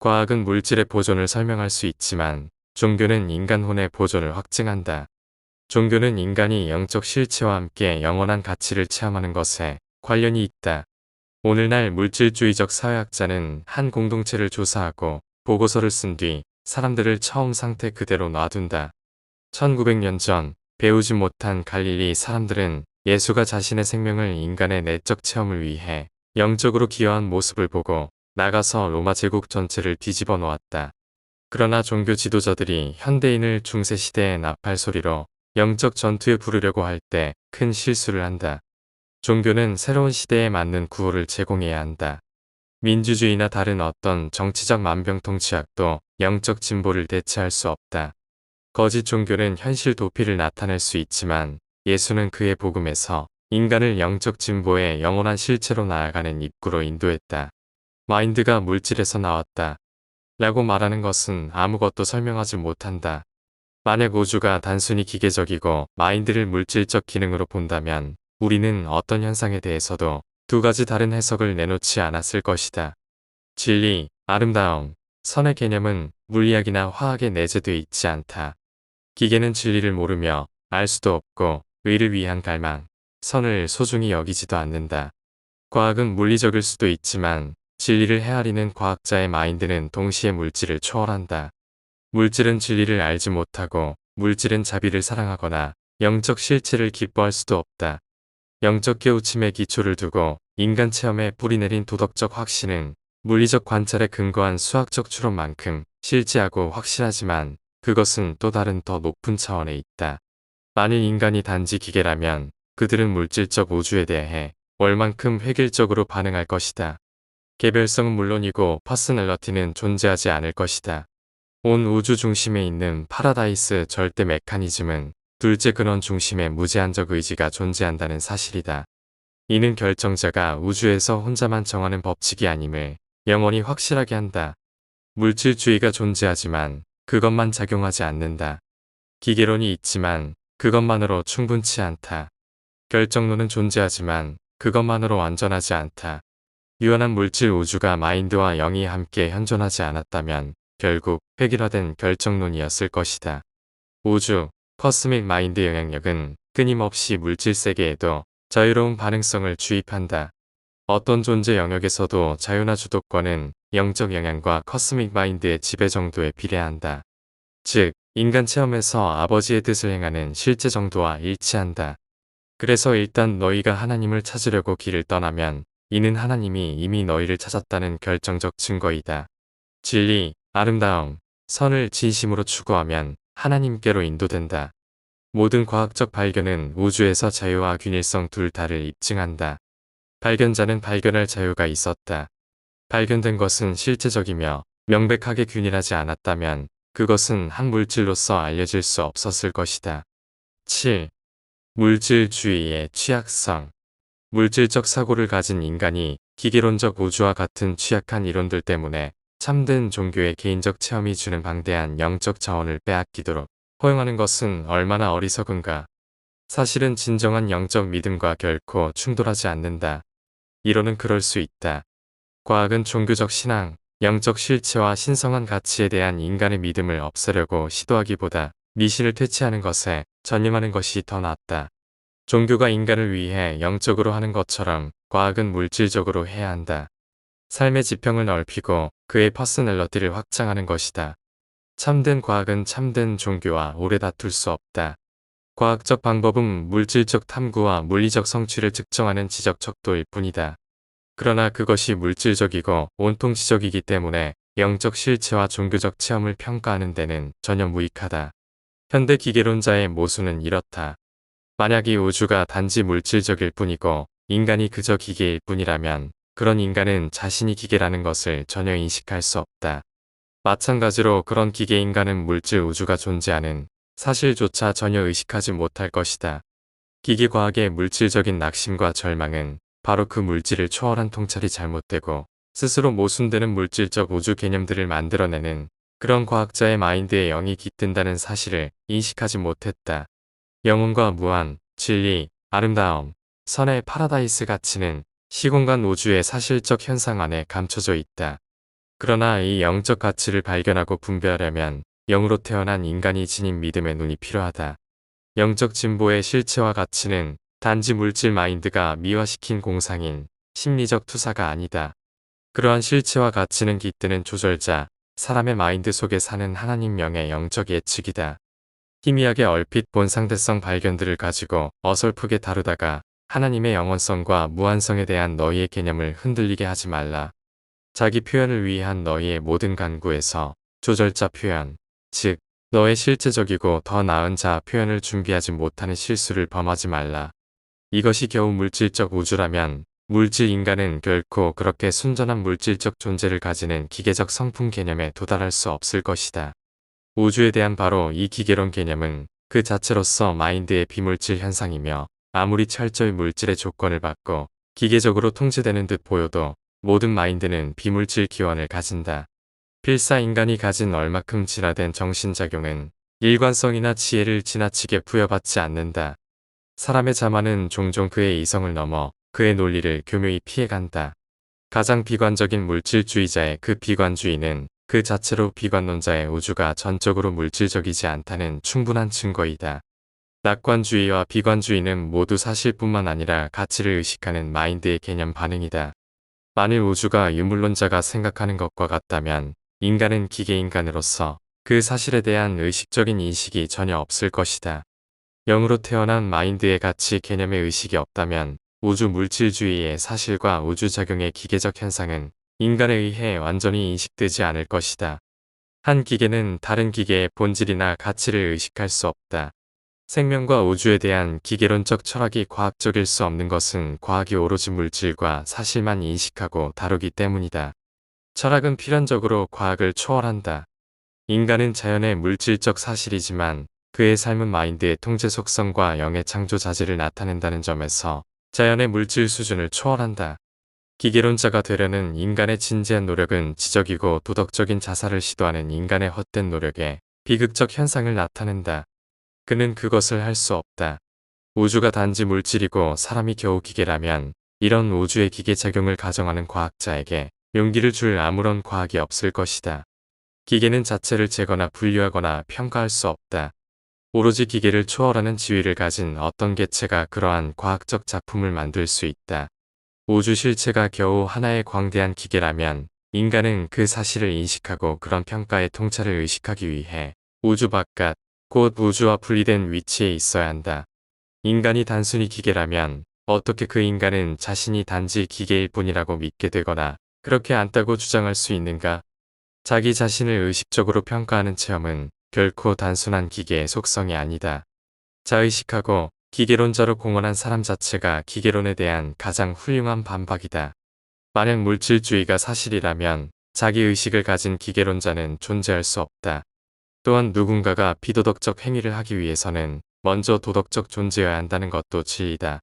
과학은 물질의 보존을 설명할 수 있지만 종교는 인간 혼의 보존을 확증한다. 종교는 인간이 영적 실체와 함께 영원한 가치를 체험하는 것에 관련이 있다. 오늘날 물질주의적 사회학자는 한 공동체를 조사하고 보고서를 쓴 뒤 사람들을 처음 상태 그대로 놔둔다. 1900년 전 배우지 못한 갈릴리 사람들은 예수가 자신의 생명을 인간의 내적 체험을 위해 영적으로 기여한 모습을 보고 나가서 로마 제국 전체를 뒤집어 놓았다. 그러나 종교 지도자들이 현대인을 중세시대의 나팔 소리로 영적 전투에 부르려고 할 때 큰 실수를 한다. 종교는 새로운 시대에 맞는 구호를 제공해야 한다. 민주주의나 다른 어떤 정치적 만병통치약도 영적 진보를 대체할 수 없다. 거짓 종교는 현실 도피를 나타낼 수 있지만 예수는 그의 복음에서 인간을 영적 진보의 영원한 실체로 나아가는 입구로 인도했다. 마인드가 물질에서 나왔다. 라고 말하는 것은 아무것도 설명하지 못한다. 만약 우주가 단순히 기계적이고 마인드를 물질적 기능으로 본다면 우리는 어떤 현상에 대해서도 두 가지 다른 해석을 내놓지 않았을 것이다. 진리, 아름다움, 선의 개념은 물리학이나 화학에 내재되어 있지 않다. 기계는 진리를 모르며 알 수도 없고 의를 위한 갈망, 선을 소중히 여기지도 않는다. 과학은 물리적일 수도 있지만 진리를 헤아리는 과학자의 마인드는 동시에 물질을 초월한다. 물질은 진리를 알지 못하고 물질은 자비를 사랑하거나 영적 실체를 기뻐할 수도 없다. 영적 깨우침의 기초를 두고 인간 체험에 뿌리내린 도덕적 확신은 물리적 관찰에 근거한 수학적 추론만큼 실제하고 확실하지만 그것은 또 다른 더 높은 차원에 있다. 만일 인간이 단지 기계라면 그들은 물질적 우주에 대해 얼만큼 획일적으로 반응할 것이다. 개별성은 물론이고 퍼스널러티는 존재하지 않을 것이다. 온 우주 중심에 있는 파라다이스 절대 메커니즘은 둘째 근원 중심에 무제한적 의지가 존재한다는 사실이다. 이는 결정자가 우주에서 혼자만 정하는 법칙이 아님을 영원히 확실하게 한다. 물질주의가 존재하지만 그것만 작용하지 않는다. 기계론이 있지만 그것만으로 충분치 않다. 결정론은 존재하지만 그것만으로 완전하지 않다. 유한한 물질 우주가 마인드와 영이 함께 현존하지 않았다면 결국 획일화된 결정론이었을 것이다. 우주, 커스믹 마인드 영향력은 끊임없이 물질 세계에도 자유로운 반응성을 주입한다. 어떤 존재 영역에서도 자유나 주도권은 영적 영향과 커스믹 마인드의 지배 정도에 비례한다. 즉, 인간 체험에서 아버지의 뜻을 행하는 실제 정도와 일치한다. 그래서 일단 너희가 하나님을 찾으려고 길을 떠나면 이는 하나님이 이미 너희를 찾았다는 결정적 증거이다. 진리, 아름다움, 선을 진심으로 추구하면 하나님께로 인도된다. 모든 과학적 발견은 우주에서 자유와 균일성 둘 다를 입증한다. 발견자는 발견할 자유가 있었다. 발견된 것은 실제적이며 명백하게 균일하지 않았다면 그것은 한 물질로서 알려질 수 없었을 것이다. 7. 물질주의의 취약성. 물질적 사고를 가진 인간이 기계론적 우주와 같은 취약한 이론들 때문에 참된 종교의 개인적 체험이 주는 방대한 영적 자원을 빼앗기도록 허용하는 것은 얼마나 어리석은가. 사실은 진정한 영적 믿음과 결코 충돌하지 않는다. 이론은 그럴 수 있다. 과학은 종교적 신앙, 영적 실체와 신성한 가치에 대한 인간의 믿음을 없애려고 시도하기보다 미신을 퇴치하는 것에 전념하는 것이 더 낫다. 종교가 인간을 위해 영적으로 하는 것처럼 과학은 물질적으로 해야 한다. 삶의 지평을 넓히고 그의 퍼스널리티를 확장하는 것이다. 참된 과학은 참된 종교와 오래 다툴 수 없다. 과학적 방법은 물질적 탐구와 물리적 성취를 측정하는 지적 척도일 뿐이다. 그러나 그것이 물질적이고 온통 지적이기 때문에 영적 실체와 종교적 체험을 평가하는 데는 전혀 무익하다. 현대 기계론자의 모순은 이렇다. 만약 이 우주가 단지 물질적일 뿐이고 인간이 그저 기계일 뿐이라면 그런 인간은 자신이 기계라는 것을 전혀 인식할 수 없다. 마찬가지로 그런 기계 인간은 물질 우주가 존재하는 사실조차 전혀 의식하지 못할 것이다. 기계과학의 물질적인 낙심과 절망은 바로 그 물질을 초월한 통찰이 잘못되고 스스로 모순되는 물질적 우주 개념들을 만들어내는 그런 과학자의 마인드에 영이 깃든다는 사실을 인식하지 못했다. 영혼과 무한, 진리, 아름다움, 선의 파라다이스 가치는 시공간 우주의 사실적 현상 안에 감춰져 있다. 그러나 이 영적 가치를 발견하고 분별하려면 영으로 태어난 인간이 지닌 믿음의 눈이 필요하다. 영적 진보의 실체와 가치는 단지 물질 마인드가 미화시킨 공상인 심리적 투사가 아니다. 그러한 실체와 가치는 깃드는 조절자, 사람의 마인드 속에 사는 하나님 명의 영적 예측이다. 희미하게 얼핏 본 상대성 발견들을 가지고 어설프게 다루다가 하나님의 영원성과 무한성에 대한 너희의 개념을 흔들리게 하지 말라. 자기 표현을 위한 너희의 모든 간구에서 조절자 표현, 즉 너의 실제적이고 더 나은 자아 표현을 준비하지 못하는 실수를 범하지 말라. 이것이 겨우 물질적 우주라면 물질 인간은 결코 그렇게 순전한 물질적 존재를 가지는 기계적 성품 개념에 도달할 수 없을 것이다. 우주에 대한 바로 이 기계론 개념은 그 자체로서 마인드의 비물질 현상이며 아무리 철저히 물질의 조건을 받고 기계적으로 통제되는 듯 보여도 모든 마인드는 비물질 기원을 가진다. 필사 인간이 가진 얼마큼 진화된 정신작용은 일관성이나 지혜를 지나치게 부여받지 않는다. 사람의 자만은 종종 그의 이성을 넘어 그의 논리를 교묘히 피해간다. 가장 비관적인 물질주의자의 그 비관주의는 그 자체로 비관론자의 우주가 전적으로 물질적이지 않다는 충분한 증거이다. 낙관주의와 비관주의는 모두 사실뿐만 아니라 가치를 의식하는 마인드의 개념 반응이다. 만일 우주가 유물론자가 생각하는 것과 같다면 인간은 기계인간으로서 그 사실에 대한 의식적인 인식이 전혀 없을 것이다. 영으로 태어난 마인드의 가치 개념의 의식이 없다면 우주 물질주의의 사실과 우주작용의 기계적 현상은 인간에 의해 완전히 인식되지 않을 것이다. 한 기계는 다른 기계의 본질이나 가치를 의식할 수 없다. 생명과 우주에 대한 기계론적 철학이 과학적일 수 없는 것은 과학이 오로지 물질과 사실만 인식하고 다루기 때문이다. 철학은 필연적으로 과학을 초월한다. 인간은 자연의 물질적 사실이지만 그의 삶은 마인드의 통제 속성과 영의 창조 자질을 나타낸다는 점에서 자연의 물질 수준을 초월한다. 기계론자가 되려는 인간의 진지한 노력은 지적이고 도덕적인 자살을 시도하는 인간의 헛된 노력에 비극적 현상을 나타낸다. 그는 그것을 할 수 없다. 우주가 단지 물질이고 사람이 겨우 기계라면 이런 우주의 기계작용을 가정하는 과학자에게 용기를 줄 아무런 과학이 없을 것이다. 기계는 자체를 재거나 분류하거나 평가할 수 없다. 오로지 기계를 초월하는 지위를 가진 어떤 개체가 그러한 과학적 작품을 만들 수 있다. 우주 실체가 겨우 하나의 광대한 기계라면 인간은 그 사실을 인식하고 그런 평가의 통찰을 의식하기 위해 우주 바깥, 곧 우주와 분리된 위치에 있어야 한다. 인간이 단순히 기계라면 어떻게 그 인간은 자신이 단지 기계일 뿐이라고 믿게 되거나 그렇게 않다고 주장할 수 있는가? 자기 자신을 의식적으로 평가하는 체험은 결코 단순한 기계의 속성이 아니다. 자의식하고 기계론자로 공언한 사람 자체가 기계론에 대한 가장 훌륭한 반박이다. 만약 물질주의가 사실이라면 자기의식을 가진 기계론자는 존재할 수 없다. 또한 누군가가 비도덕적 행위를 하기 위해서는 먼저 도덕적 존재여야 한다는 것도 진리다.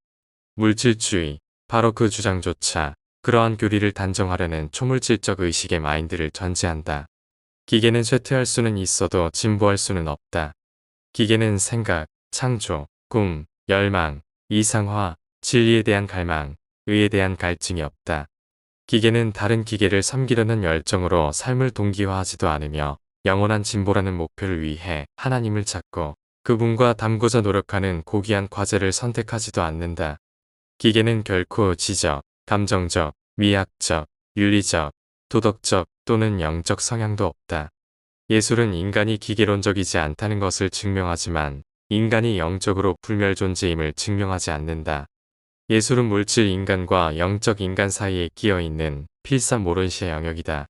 물질주의, 바로 그 주장조차 그러한 교리를 단정하려는 초물질적 의식의 마인드를 전제한다. 기계는 쇠퇴할 수는 있어도 진보할 수는 없다. 기계는 생각, 창조, 꿈, 열망, 이상화, 진리에 대한 갈망, 의에 대한 갈증이 없다. 기계는 다른 기계를 섬기려는 열정으로 삶을 동기화하지도 않으며 영원한 진보라는 목표를 위해 하나님을 찾고 그분과 닮고자 노력하는 고귀한 과제를 선택하지도 않는다. 기계는 결코 지적, 감정적, 미학적, 윤리적, 도덕적 또는 영적 성향도 없다. 예술은 인간이 기계론적이지 않다는 것을 증명하지만 인간이 영적으로 불멸 존재임을 증명하지 않는다. 예술은 물질 인간과 영적 인간 사이에 끼어있는 필사모론시의 영역이다.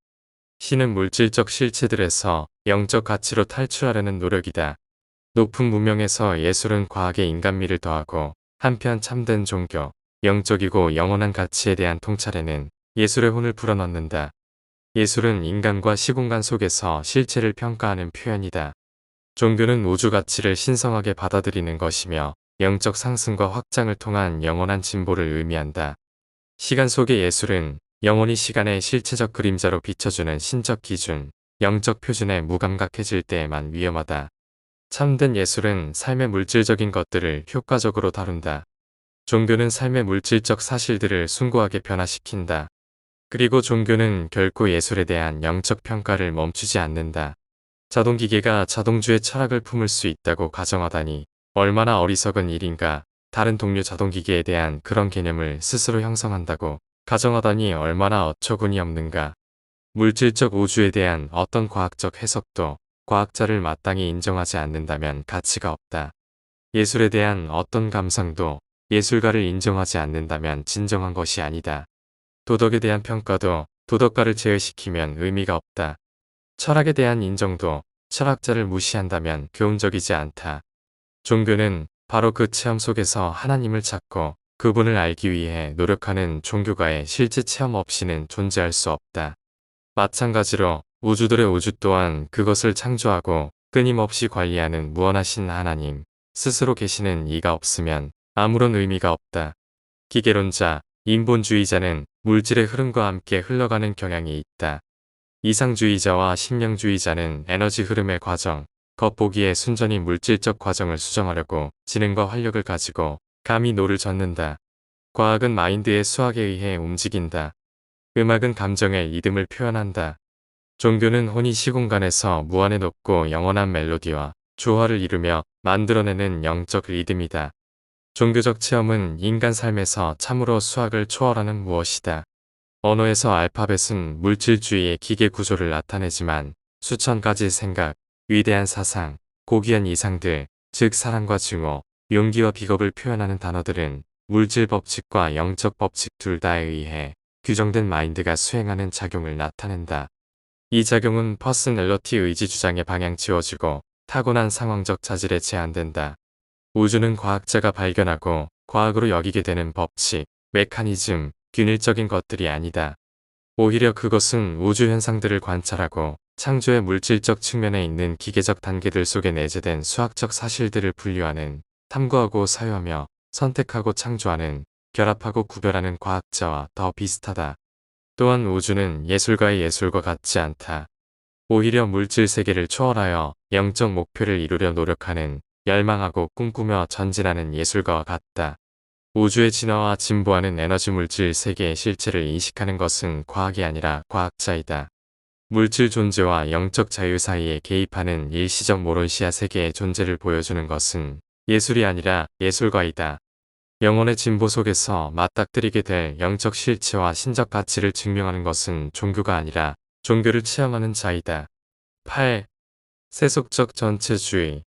신은 물질적 실체들에서 영적 가치로 탈출하려는 노력이다. 높은 문명에서 예술은 과학의 인간미를 더하고 한편 참된 종교, 영적이고 영원한 가치에 대한 통찰에는 예술의 혼을 불어넣는다. 예술은 인간과 시공간 속에서 실체를 평가하는 표현이다. 종교는 우주 가치를 신성하게 받아들이는 것이며 영적 상승과 확장을 통한 영원한 진보를 의미한다. 시간 속의 예술은 영원히 시간의 실체적 그림자로 비춰주는 신적 기준, 영적 표준에 무감각해질 때에만 위험하다. 참된 예술은 삶의 물질적인 것들을 효과적으로 다룬다. 종교는 삶의 물질적 사실들을 숭고하게 변화시킨다. 그리고 종교는 결코 예술에 대한 영적 평가를 멈추지 않는다. 자동기계가 자동주의 철학을 품을 수 있다고 가정하다니 얼마나 어리석은 일인가. 다른 동료 자동기계에 대한 그런 개념을 스스로 형성한다고 가정하다니 얼마나 어처구니 없는가. 물질적 우주에 대한 어떤 과학적 해석도 과학자를 마땅히 인정하지 않는다면 가치가 없다. 예술에 대한 어떤 감상도 예술가를 인정하지 않는다면 진정한 것이 아니다. 도덕에 대한 평가도 도덕가를 제외시키면 의미가 없다. 철학에 대한 인정도 철학자를 무시한다면 교훈적이지 않다. 종교는 바로 그 체험 속에서 하나님을 찾고 그분을 알기 위해 노력하는 종교가의 실제 체험 없이는 존재할 수 없다. 마찬가지로 우주들의 우주 또한 그것을 창조하고 끊임없이 관리하는 무한하신 하나님 스스로 계시는 이가 없으면 아무런 의미가 없다. 기계론자, 인본주의자는 물질의 흐름과 함께 흘러가는 경향이 있다. 이상주의자와 심령주의자는 에너지 흐름의 과정, 겉보기에 순전히 물질적 과정을 수정하려고 지능과 활력을 가지고 감히 노를 젓는다. 과학은 마인드의 수학에 의해 움직인다. 음악은 감정의 리듬을 표현한다. 종교는 혼이 시공간에서 무한에 높고 영원한 멜로디와 조화를 이루며 만들어내는 영적 리듬이다. 종교적 체험은 인간 삶에서 참으로 수학을 초월하는 무엇이다. 언어에서 알파벳은 물질주의의 기계 구조를 나타내지만 수천 가지 생각, 위대한 사상, 고귀한 이상들, 즉 사랑과 증오, 용기와 비겁을 표현하는 단어들은 물질 법칙과 영적 법칙 둘 다에 의해 규정된 마인드가 수행하는 작용을 나타낸다. 이 작용은 퍼스널리티 의지 주장의 방향 지워지고 타고난 상황적 자질에 제한된다. 우주는 과학자가 발견하고 과학으로 여기게 되는 법칙, 메커니즘, 균일적인 것들이 아니다. 오히려 그것은 우주 현상들을 관찰하고 창조의 물질적 측면에 있는 기계적 단계들 속에 내재된 수학적 사실들을 분류하는, 탐구하고 사유하며 선택하고 창조하는 결합하고 구별하는 과학자와 더 비슷하다. 또한 우주는 예술가의 예술과 같지 않다. 오히려 물질 세계를 초월하여 영적 목표를 이루려 노력하는, 열망하고 꿈꾸며 전진하는 예술가와 같다. 우주의 진화와 진보하는 에너지 물질 세계의 실체를 인식하는 것은 과학이 아니라 과학자이다. 물질 존재와 영적 자유 사이에 개입하는 일시적 모론시아 세계의 존재를 보여주는 것은 예술이 아니라 예술가이다. 영혼의 진보 속에서 맞닥뜨리게 될 영적 실체와 신적 가치를 증명하는 것은 종교가 아니라 종교를 체험하는 자이다. 8. 세속적 전체주의.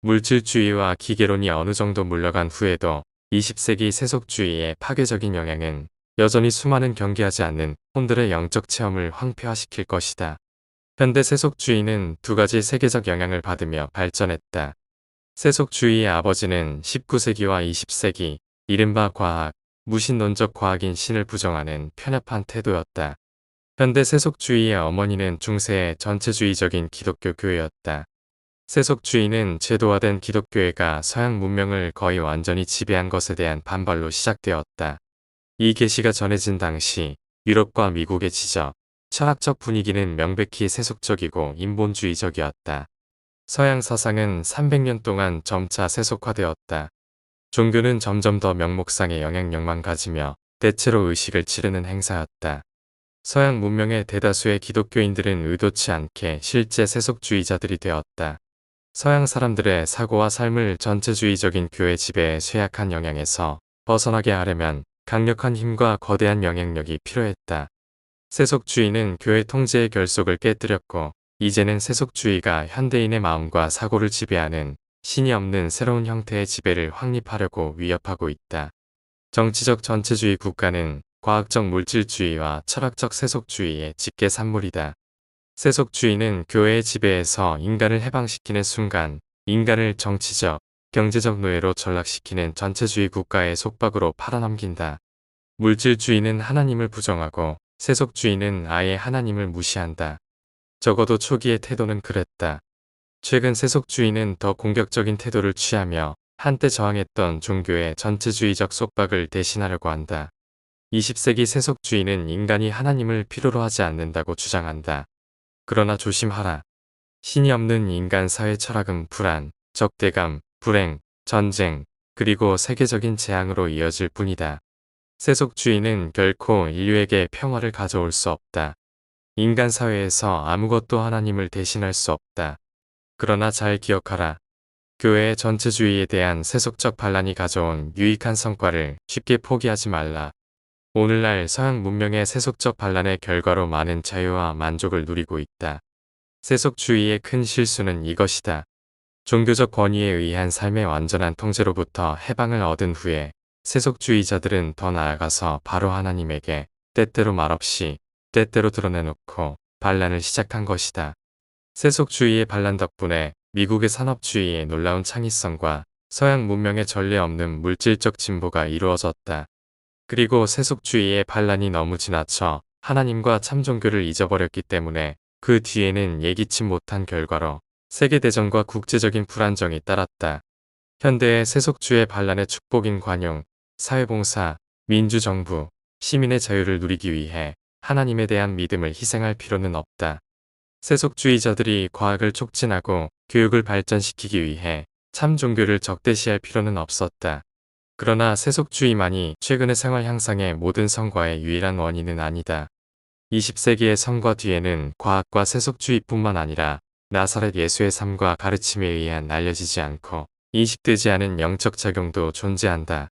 물질주의와 기계론이 어느 정도 물러간 후에도 20세기 세속주의의 파괴적인 영향은 여전히 수많은 경계하지 않는 혼들의 영적 체험을 황폐화시킬 것이다. 현대 세속주의는 두 가지 세계적 영향을 받으며 발전했다. 세속주의의 아버지는 19세기와 20세기, 이른바 과학, 무신론적 과학인 신을 부정하는 편협한 태도였다. 현대 세속주의의 어머니는 중세의 전체주의적인 기독교 교회였다. 세속주의는 제도화된 기독교회가 서양 문명을 거의 완전히 지배한 것에 대한 반발로 시작되었다. 이 계시가 전해진 당시 유럽과 미국의 지적, 철학적 분위기는 명백히 세속적이고 인본주의적이었다. 서양 사상은 300년 동안 점차 세속화되었다. 종교는 점점 더 명목상의 영향력만 가지며 대체로 의식을 치르는 행사였다. 서양 문명의 대다수의 기독교인들은 의도치 않게 실제 세속주의자들이 되었다. 서양 사람들의 사고와 삶을 전체주의적인 교회 지배에 쇠약한 영향에서 벗어나게 하려면 강력한 힘과 거대한 영향력이 필요했다. 세속주의는 교회 통제의 결속을 깨뜨렸고, 이제는 세속주의가 현대인의 마음과 사고를 지배하는 신이 없는 새로운 형태의 지배를 확립하려고 위협하고 있다. 정치적 전체주의 국가는 과학적 물질주의와 철학적 세속주의의 직계산물이다. 세속주의는 교회의 지배에서 인간을 해방시키는 순간 인간을 정치적, 경제적 노예로 전락시키는 전체주의 국가의 속박으로 팔아넘긴다. 물질주의는 하나님을 부정하고 세속주의는 아예 하나님을 무시한다. 적어도 초기의 태도는 그랬다. 최근 세속주의는 더 공격적인 태도를 취하며 한때 저항했던 종교의 전체주의적 속박을 대신하려고 한다. 20세기 세속주의는 인간이 하나님을 필요로 하지 않는다고 주장한다. 그러나 조심하라. 신이 없는 인간 사회 철학은 불안, 적대감, 불행, 전쟁, 그리고 세계적인 재앙으로 이어질 뿐이다. 세속주의는 결코 인류에게 평화를 가져올 수 없다. 인간 사회에서 아무것도 하나님을 대신할 수 없다. 그러나 잘 기억하라. 교회의 전체주의에 대한 세속적 반란이 가져온 유익한 성과를 쉽게 포기하지 말라. 오늘날 서양 문명의 세속적 반란의 결과로 많은 자유와 만족을 누리고 있다. 세속주의의 큰 실수는 이것이다. 종교적 권위에 의한 삶의 완전한 통제로부터 해방을 얻은 후에 세속주의자들은 더 나아가서 바로 하나님에게 때때로 말없이 때때로 드러내놓고 반란을 시작한 것이다. 세속주의의 반란 덕분에 미국의 산업주의의 놀라운 창의성과 서양 문명의 전례 없는 물질적 진보가 이루어졌다. 그리고 세속주의의 반란이 너무 지나쳐 하나님과 참종교를 잊어버렸기 때문에 그 뒤에는 예기치 못한 결과로 세계대전과 국제적인 불안정이 따랐다. 현대의 세속주의 반란의 축복인 관용, 사회봉사, 민주정부, 시민의 자유를 누리기 위해 하나님에 대한 믿음을 희생할 필요는 없다. 세속주의자들이 과학을 촉진하고 교육을 발전시키기 위해 참종교를 적대시할 필요는 없었다. 그러나 세속주의만이 최근의 생활 향상의 모든 성과의 유일한 원인은 아니다. 20세기의 성과 뒤에는 과학과 세속주의뿐만 아니라 나사렛 예수의 삶과 가르침에 의한 알려지지 않고 인식되지 않은 영적 작용도 존재한다.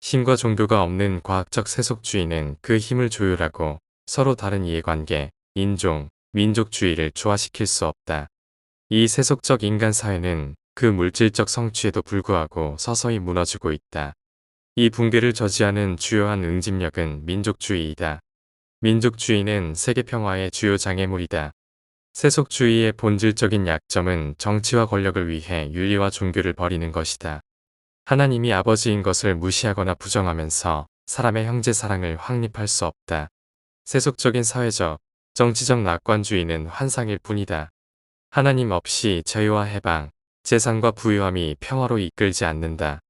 신과 종교가 없는 과학적 세속주의는 그 힘을 조율하고 서로 다른 이해관계, 인종, 민족주의를 조화시킬 수 없다. 이 세속적 인간 사회는 그 물질적 성취에도 불구하고 서서히 무너지고 있다. 이 붕괴를 저지하는 주요한 응집력은 민족주의이다. 민족주의는 세계 평화의 주요 장애물이다. 세속주의의 본질적인 약점은 정치와 권력을 위해 윤리와 종교를 버리는 것이다. 하나님이 아버지인 것을 무시하거나 부정하면서 사람의 형제 사랑을 확립할 수 없다. 세속적인 사회적, 정치적 낙관주의는 환상일 뿐이다. 하나님 없이 자유와 해방, 재산과 부유함이 평화로 이끌지 않는다.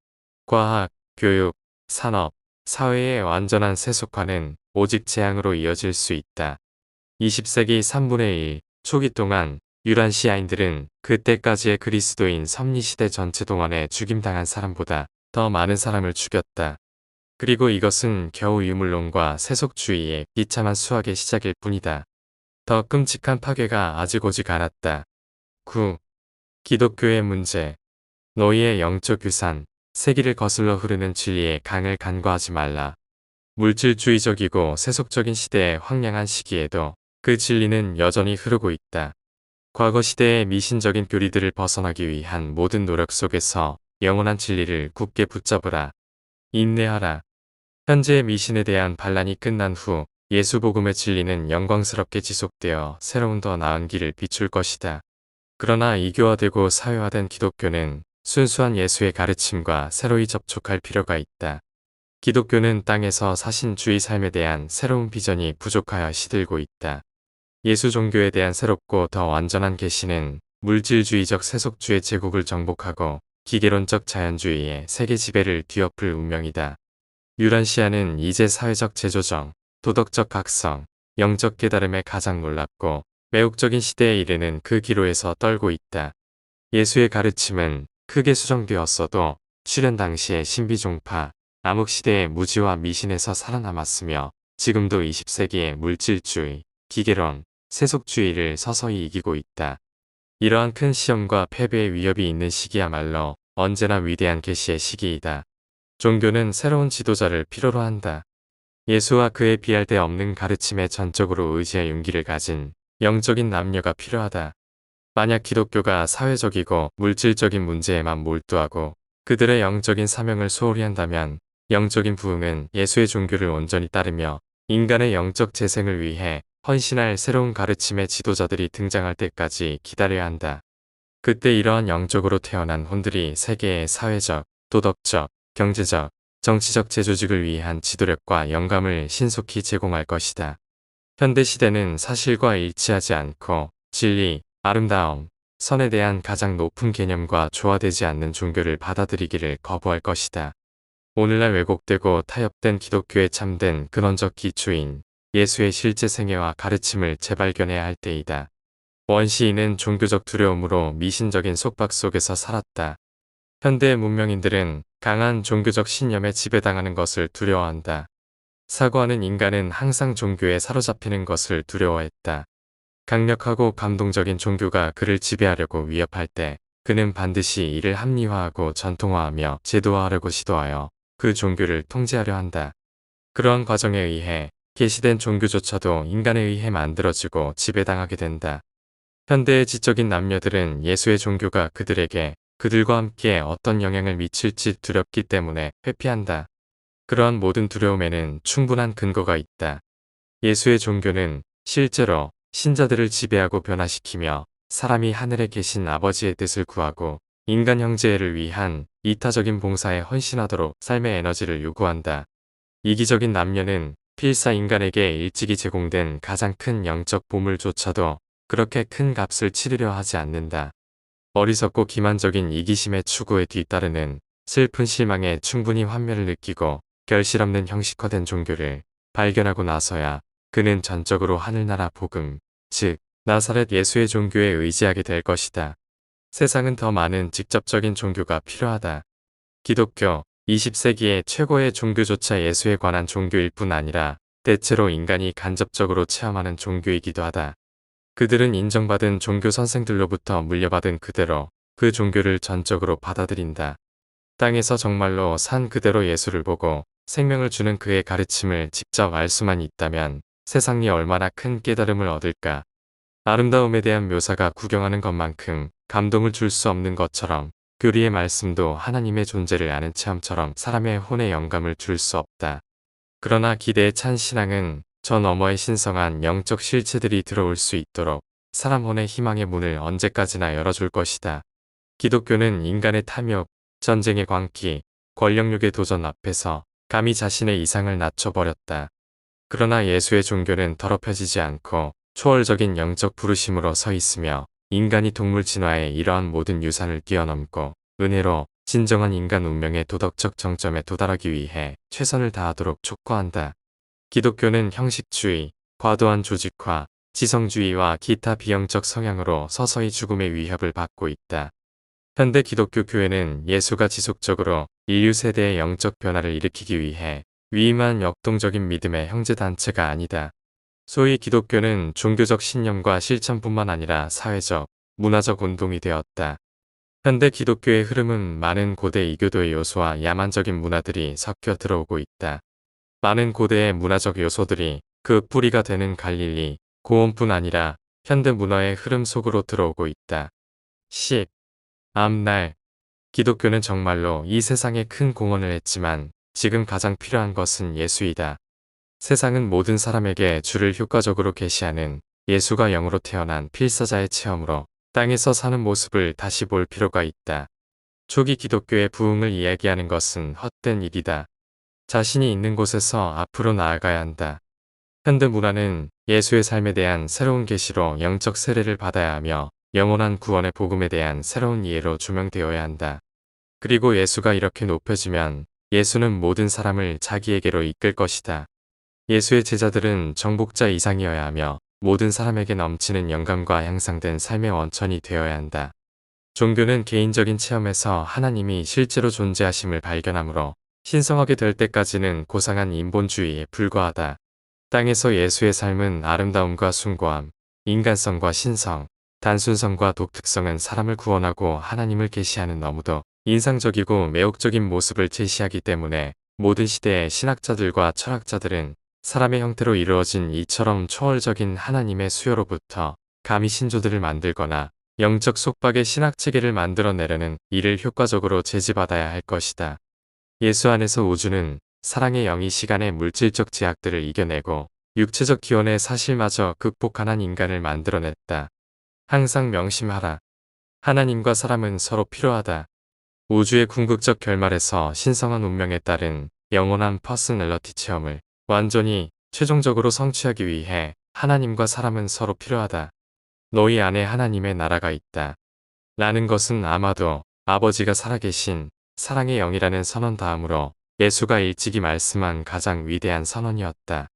과학, 교육, 산업, 사회의 완전한 세속화는 오직 재앙으로 이어질 수 있다. 20세기 3분의 1 초기 동안 유란시아인들은 그때까지의 그리스도인 섭리시대 전체 동안에 죽임당한 사람보다 더 많은 사람을 죽였다. 그리고 이것은 겨우 유물론과 세속주의의 비참한 수학의 시작일 뿐이다. 더 끔찍한 파괴가 아직 오직 않았다. 9. 기독교의 문제. 너희의 영적 유산, 세기를 거슬러 흐르는 진리의 강을 간과하지 말라. 물질주의적이고 세속적인 시대의 황량한 시기에도 그 진리는 여전히 흐르고 있다. 과거 시대의 미신적인 교리들을 벗어나기 위한 모든 노력 속에서 영원한 진리를 굳게 붙잡으라. 인내하라. 현재의 미신에 대한 반란이 끝난 후 예수 복음의 진리는 영광스럽게 지속되어 새로운 더 나은 길을 비출 것이다. 그러나 이교화되고 사회화된 기독교는 순수한 예수의 가르침과 새로이 접촉할 필요가 있다. 기독교는 땅에서 사신주의 삶에 대한 새로운 비전이 부족하여 시들고 있다. 예수 종교에 대한 새롭고 더 완전한 계시는 물질주의적 세속주의 제국을 정복하고 기계론적 자연주의의 세계 지배를 뒤엎을 운명이다. 유란시아는 이제 사회적 재조정, 도덕적 각성, 영적 깨달음에 가장 놀랍고 매혹적인 시대에 이르는 그 기로에서 떨고 있다. 예수의 가르침은 크게 수정되었어도 출현 당시의 신비종파, 암흑시대의 무지와 미신에서 살아남았으며 지금도 20세기의 물질주의, 기계론, 세속주의를 서서히 이기고 있다. 이러한 큰 시험과 패배의 위협이 있는 시기야말로 언제나 위대한 계시의 시기이다. 종교는 새로운 지도자를 필요로 한다. 예수와 그에 비할 데 없는 가르침에 전적으로 의지할 용기를 가진 영적인 남녀가 필요하다. 만약 기독교가 사회적이고 물질적인 문제에만 몰두하고 그들의 영적인 사명을 소홀히 한다면 영적인 부흥은 예수의 종교를 온전히 따르며 인간의 영적 재생을 위해 헌신할 새로운 가르침의 지도자들이 등장할 때까지 기다려야 한다. 그때 이러한 영적으로 태어난 혼들이 세계의 사회적, 도덕적, 경제적, 정치적 재조직을 위한 지도력과 영감을 신속히 제공할 것이다. 현대시대는 사실과 일치하지 않고 진리, 아름다움, 선에 대한 가장 높은 개념과 조화되지 않는 종교를 받아들이기를 거부할 것이다. 오늘날 왜곡되고 타협된 기독교의 참된 근원적 기초인 예수의 실제 생애와 가르침을 재발견해야 할 때이다. 원시인은 종교적 두려움으로 미신적인 속박 속에서 살았다. 현대 문명인들은 강한 종교적 신념에 지배당하는 것을 두려워한다. 사고하는 인간은 항상 종교에 사로잡히는 것을 두려워했다. 강력하고 감동적인 종교가 그를 지배하려고 위협할 때 그는 반드시 이를 합리화하고 전통화하며 제도화하려고 시도하여 그 종교를 통제하려 한다. 그러한 과정에 의해 계시된 종교조차도 인간에 의해 만들어지고 지배당하게 된다. 현대의 지적인 남녀들은 예수의 종교가 그들에게 그들과 함께 어떤 영향을 미칠지 두렵기 때문에 회피한다. 그러한 모든 두려움에는 충분한 근거가 있다. 예수의 종교는 실제로 신자들을 지배하고 변화시키며 사람이 하늘에 계신 아버지의 뜻을 구하고 인간 형제를 위한 이타적인 봉사에 헌신하도록 삶의 에너지를 요구한다. 이기적인 남녀는 필사 인간에게 일찍이 제공된 가장 큰 영적 보물조차도 그렇게 큰 값을 치르려 하지 않는다. 어리석고 기만적인 이기심의 추구에 뒤따르는 슬픈 실망에 충분히 환멸을 느끼고 결실 없는 형식화된 종교를 발견하고 나서야 그는 전적으로 하늘나라 복음, 즉 나사렛 예수의 종교에 의지하게 될 것이다. 세상은 더 많은 직접적인 종교가 필요하다. 기독교, 20세기의 최고의 종교조차 예수에 관한 종교일 뿐 아니라 대체로 인간이 간접적으로 체험하는 종교이기도 하다. 그들은 인정받은 종교 선생들로부터 물려받은 그대로 그 종교를 전적으로 받아들인다. 땅에서 정말로 산 그대로 예수를 보고 생명을 주는 그의 가르침을 직접 알 수만 있다면 세상이 얼마나 큰 깨달음을 얻을까. 아름다움에 대한 묘사가 구경하는 것만큼 감동을 줄 수 없는 것처럼 교리의 말씀도 하나님의 존재를 아는 체험처럼 사람의 혼에 영감을 줄 수 없다. 그러나 기대에 찬 신앙은 저 너머의 신성한 영적 실체들이 들어올 수 있도록 사람 혼의 희망의 문을 언제까지나 열어줄 것이다. 기독교는 인간의 탐욕, 전쟁의 광기, 권력욕의 도전 앞에서 감히 자신의 이상을 낮춰버렸다. 그러나 예수의 종교는 더럽혀지지 않고 초월적인 영적 부르심으로 서 있으며 인간이 동물 진화의 이러한 모든 유산을 뛰어넘고 은혜로 진정한 인간 운명의 도덕적 정점에 도달하기 위해 최선을 다하도록 촉구한다. 기독교는 형식주의, 과도한 조직화, 지성주의와 기타 비영적 성향으로 서서히 죽음의 위협을 받고 있다. 현대 기독교 교회는 예수가 지속적으로 인류 세대의 영적 변화를 일으키기 위해 위임한 역동적인 믿음의 형제단체가 아니다. 소위 기독교는 종교적 신념과 실천뿐만 아니라 사회적, 문화적 운동이 되었다. 현대 기독교의 흐름은 많은 고대 이교도의 요소와 야만적인 문화들이 섞여 들어오고 있다. 많은 고대의 문화적 요소들이 그 뿌리가 되는 갈릴리, 고원뿐 아니라 현대 문화의 흐름 속으로 들어오고 있다. 10. 앞날 기독교는 정말로 이 세상에 큰 공헌을 했지만 지금 가장 필요한 것은 예수이다. 세상은 모든 사람에게 주를 효과적으로 계시하는 예수가 영으로 태어난 필사자의 체험으로 땅에서 사는 모습을 다시 볼 필요가 있다. 초기 기독교의 부흥을 이야기하는 것은 헛된 일이다. 자신이 있는 곳에서 앞으로 나아가야 한다. 현대 문화는 예수의 삶에 대한 새로운 계시로 영적 세례를 받아야 하며 영원한 구원의 복음에 대한 새로운 이해로 조명되어야 한다. 그리고 예수가 이렇게 높여지면 예수는 모든 사람을 자기에게로 이끌 것이다. 예수의 제자들은 정복자 이상이어야 하며 모든 사람에게 넘치는 영감과 향상된 삶의 원천이 되어야 한다. 종교는 개인적인 체험에서 하나님이 실제로 존재하심을 발견하므로 신성하게 될 때까지는 고상한 인본주의에 불과하다. 땅에서 예수의 삶은 아름다움과 숭고함, 인간성과 신성, 단순성과 독특성은 사람을 구원하고 하나님을 계시하는 너무도 인상적이고 매혹적인 모습을 제시하기 때문에 모든 시대의 신학자들과 철학자들은 사람의 형태로 이루어진 이처럼 초월적인 하나님의 수요로부터 감히 신조들을 만들거나 영적 속박의 신학체계를 만들어내려는 이를 효과적으로 제지받아야 할 것이다. 예수 안에서 우주는 사랑의 영이 시간의 물질적 제약들을 이겨내고 육체적 기원의 사실마저 극복하는 인간을 만들어냈다. 항상 명심하라. 하나님과 사람은 서로 필요하다. 우주의 궁극적 결말에서 신성한 운명에 따른 영원한 퍼스널리티 체험을 완전히 최종적으로 성취하기 위해 하나님과 사람은 서로 필요하다. 너희 안에 하나님의 나라가 있다. 라는 것은 아마도 아버지가 살아계신 사랑의 영이라는 선언 다음으로 예수가 일찍이 말씀한 가장 위대한 선언이었다.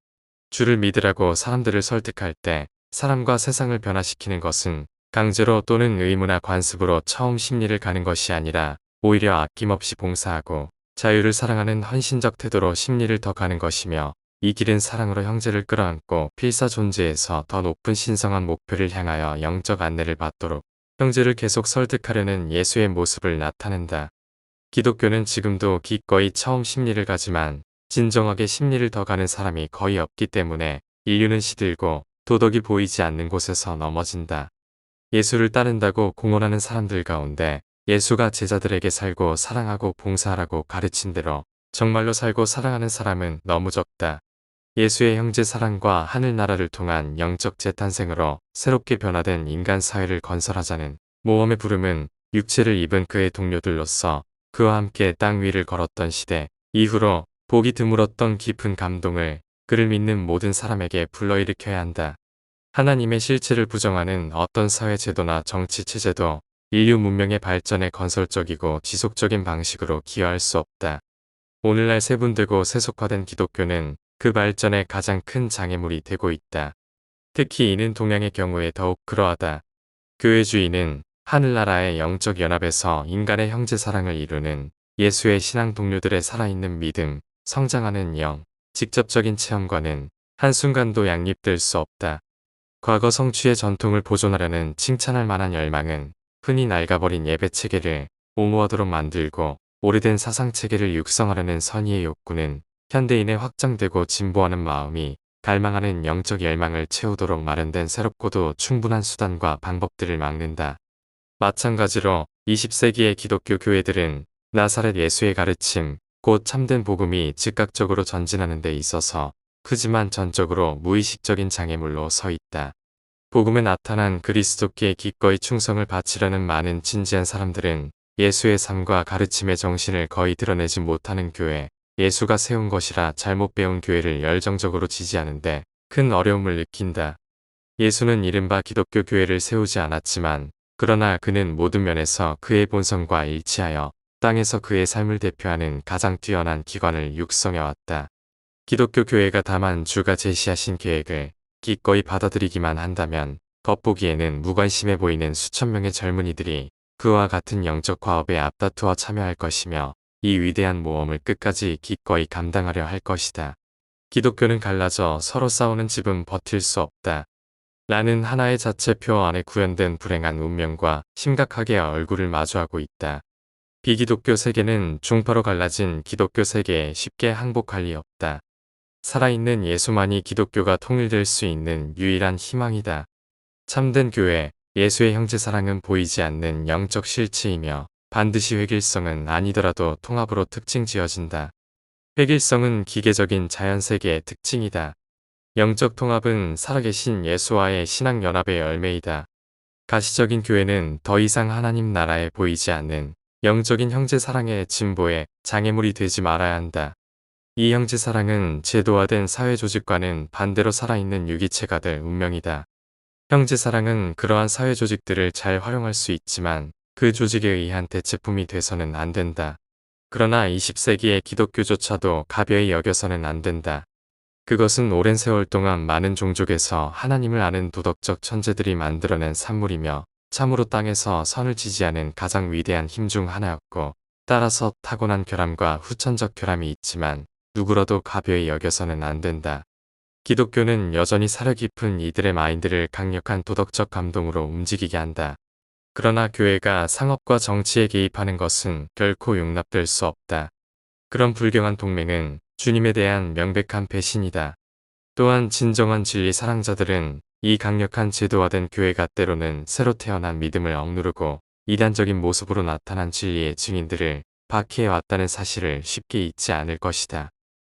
주를 믿으라고 사람들을 설득할 때 사람과 세상을 변화시키는 것은 강제로 또는 의무나 관습으로 처음 심리를 가는 것이 아니라 오히려 아낌없이 봉사하고 자유를 사랑하는 헌신적 태도로 심리를 더 가는 것이며 이 길은 사랑으로 형제를 끌어안고 필사 존재에서 더 높은 신성한 목표를 향하여 영적 안내를 받도록 형제를 계속 설득하려는 예수의 모습을 나타낸다. 기독교는 지금도 기꺼이 처음 심리를 가지만 진정하게 심리를 더 가는 사람이 거의 없기 때문에 인류는 시들고 도덕이 보이지 않는 곳에서 넘어진다. 예수를 따른다고 공언하는 사람들 가운데 예수가 제자들에게 살고 사랑하고 봉사하라고 가르친 대로 정말로 살고 사랑하는 사람은 너무 적다. 예수의 형제 사랑과 하늘나라를 통한 영적 재탄생으로 새롭게 변화된 인간 사회를 건설하자는 모험의 부름은 육체를 입은 그의 동료들로서 그와 함께 땅 위를 걸었던 시대 이후로 보기 드물었던 깊은 감동을 그를 믿는 모든 사람에게 불러일으켜야 한다. 하나님의 실체를 부정하는 어떤 사회 제도나 정치 체제도 인류 문명의 발전에 건설적이고 지속적인 방식으로 기여할 수 없다. 오늘날 세분되고 세속화된 기독교는 그 발전에 가장 큰 장애물이 되고 있다. 특히 이는 동양의 경우에 더욱 그러하다. 교회주의는 하늘나라의 영적 연합에서 인간의 형제 사랑을 이루는 예수의 신앙 동료들의 살아있는 믿음, 성장하는 영, 직접적인 체험과는 한순간도 양립될 수 없다. 과거 성취의 전통을 보존하려는 칭찬할 만한 열망은 흔히 낡아버린 예배체계를 옹호하도록 만들고 오래된 사상체계를 육성하려는 선의의 욕구는 현대인의 확장되고 진보하는 마음이 갈망하는 영적 열망을 채우도록 마련된 새롭고도 충분한 수단과 방법들을 막는다. 마찬가지로 20세기의 기독교 교회들은 나사렛 예수의 가르침, 곧 참된 복음이 즉각적으로 전진하는 데 있어서 크지만 전적으로 무의식적인 장애물로 서 있다. 복음에 나타난 그리스도께 기꺼이 충성을 바치려는 많은 진지한 사람들은 예수의 삶과 가르침의 정신을 거의 드러내지 못하는 교회, 예수가 세운 것이라 잘못 배운 교회를 열정적으로 지지하는데 큰 어려움을 느낀다. 예수는 이른바 기독교 교회를 세우지 않았지만 그러나 그는 모든 면에서 그의 본성과 일치하여 땅에서 그의 삶을 대표하는 가장 뛰어난 기관을 육성해왔다. 기독교 교회가 다만 주가 제시하신 계획을 기꺼이 받아들이기만 한다면 겉보기에는 무관심해 보이는 수천 명의 젊은이들이 그와 같은 영적 과업에 앞다투어 참여할 것이며 이 위대한 모험을 끝까지 기꺼이 감당하려 할 것이다. 기독교는 갈라져 서로 싸우는 집은 버틸 수 없다. 라는 하나의 자체표 안에 구현된 불행한 운명과 심각하게 얼굴을 마주하고 있다. 비기독교 세계는 중파로 갈라진 기독교 세계에 쉽게 항복할 리 없다. 살아있는 예수만이 기독교가 통일될 수 있는 유일한 희망이다. 참된 교회, 예수의 형제사랑은 보이지 않는 영적 실체이며 반드시 획일성은 아니더라도 통합으로 특징 지어진다. 획일성은 기계적인 자연세계의 특징이다. 영적 통합은 살아계신 예수와의 신앙연합의 열매이다. 가시적인 교회는 더 이상 하나님 나라에 보이지 않는 영적인 형제사랑의 진보에 장애물이 되지 말아야 한다. 이 형제사랑은 제도화된 사회조직과는 반대로 살아있는 유기체가 될 운명이다. 형제사랑은 그러한 사회조직들을 잘 활용할 수 있지만 그 조직에 의한 대체품이 돼서는 안 된다. 그러나 20세기의 기독교조차도 가벼이 여겨서는 안 된다. 그것은 오랜 세월 동안 많은 종족에서 하나님을 아는 도덕적 천재들이 만들어낸 산물이며 참으로 땅에서 선을 지지하는 가장 위대한 힘 중 하나였고, 따라서 타고난 결함과 후천적 결함이 있지만 누구라도 가벼이 여겨서는 안 된다. 기독교는 여전히 사려 깊은 이들의 마인드를 강력한 도덕적 감동으로 움직이게 한다. 그러나 교회가 상업과 정치에 개입하는 것은 결코 용납될 수 없다. 그런 불경한 동맹은 주님에 대한 명백한 배신이다. 또한 진정한 진리 사랑자들은 이 강력한 제도화된 교회가 때로는 새로 태어난 믿음을 억누르고 이단적인 모습으로 나타난 진리의 증인들을 박해해왔다는 사실을 쉽게 잊지 않을 것이다.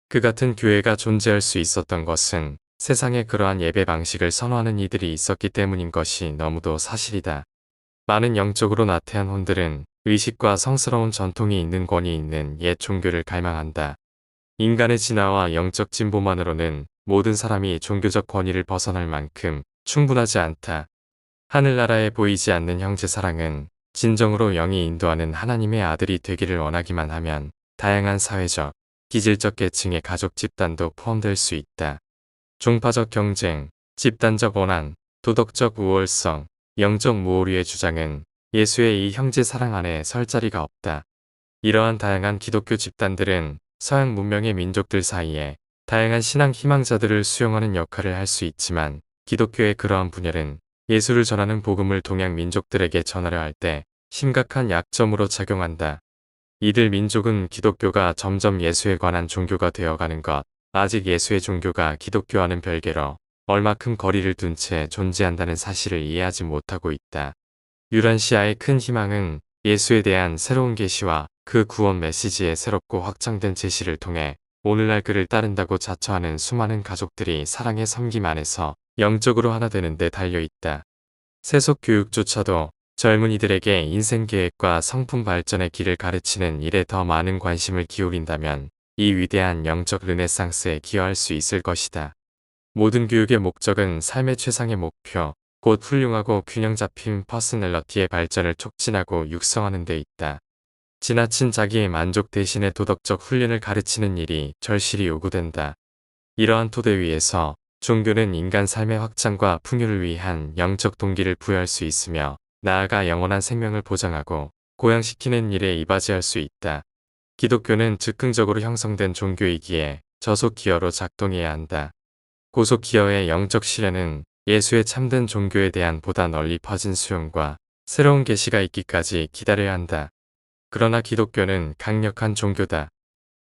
그 같은 교회가 존재할 수 있었던 것은 세상에 그러한 예배 방식을 선호하는 이들이 있었기 때문인 것이 너무도 사실이다. 많은 영적으로 나태한 혼들은 의식과 성스러운 전통이 있는 권위 있는 옛 종교를 갈망한다. 인간의 진화와 영적 진보만으로는 모든 사람이 종교적 권위를 벗어날 만큼 충분하지 않다. 하늘나라에 보이지 않는 형제사랑은 진정으로 영이 인도하는 하나님의 아들이 되기를 원하기만 하면 다양한 사회적, 기질적 계층의 가족 집단도 포함될 수 있다. 종파적 경쟁, 집단적 원한, 도덕적 우월성, 영적 무오류의 주장은 예수의 이 형제사랑 안에 설 자리가 없다. 이러한 다양한 기독교 집단들은 서양 문명의 민족들 사이에 다양한 신앙 희망자들을 수용하는 역할을 할 수 있지만 기독교의 그러한 분열은 예수를 전하는 복음을 동양 민족들에게 전하려 할 때 심각한 약점으로 작용한다. 이들 민족은 기독교가 점점 예수에 관한 종교가 되어가는 것, 아직 예수의 종교가 기독교와는 별개로 얼마큼 거리를 둔 채 존재한다는 사실을 이해하지 못하고 있다. 유란시아의 큰 희망은 예수에 대한 새로운 계시와 그 구원 메시지의 새롭고 확장된 제시를 통해 오늘날 그를 따른다고 자처하는 수많은 가족들이 사랑의 섬김 안에서 영적으로 하나 되는 데 달려있다. 세속 교육조차도 젊은이들에게 인생 계획과 성품 발전의 길을 가르치는 일에 더 많은 관심을 기울인다면 이 위대한 영적 르네상스에 기여할 수 있을 것이다. 모든 교육의 목적은 삶의 최상의 목표, 곧 훌륭하고 균형 잡힌 퍼스널러티의 발전을 촉진하고 육성하는 데 있다. 지나친 자기의 만족 대신에 도덕적 훈련을 가르치는 일이 절실히 요구된다. 이러한 토대 위에서 종교는 인간 삶의 확장과 풍요를 위한 영적 동기를 부여할 수 있으며 나아가 영원한 생명을 보장하고 고양시키는 일에 이바지할 수 있다. 기독교는 즉흥적으로 형성된 종교이기에 저속 기여로 작동해야 한다. 고속 기여의 영적 실현은 예수의 참된 종교에 대한 보다 널리 퍼진 수용과 새로운 계시가 있기까지 기다려야 한다. 그러나 기독교는 강력한 종교다.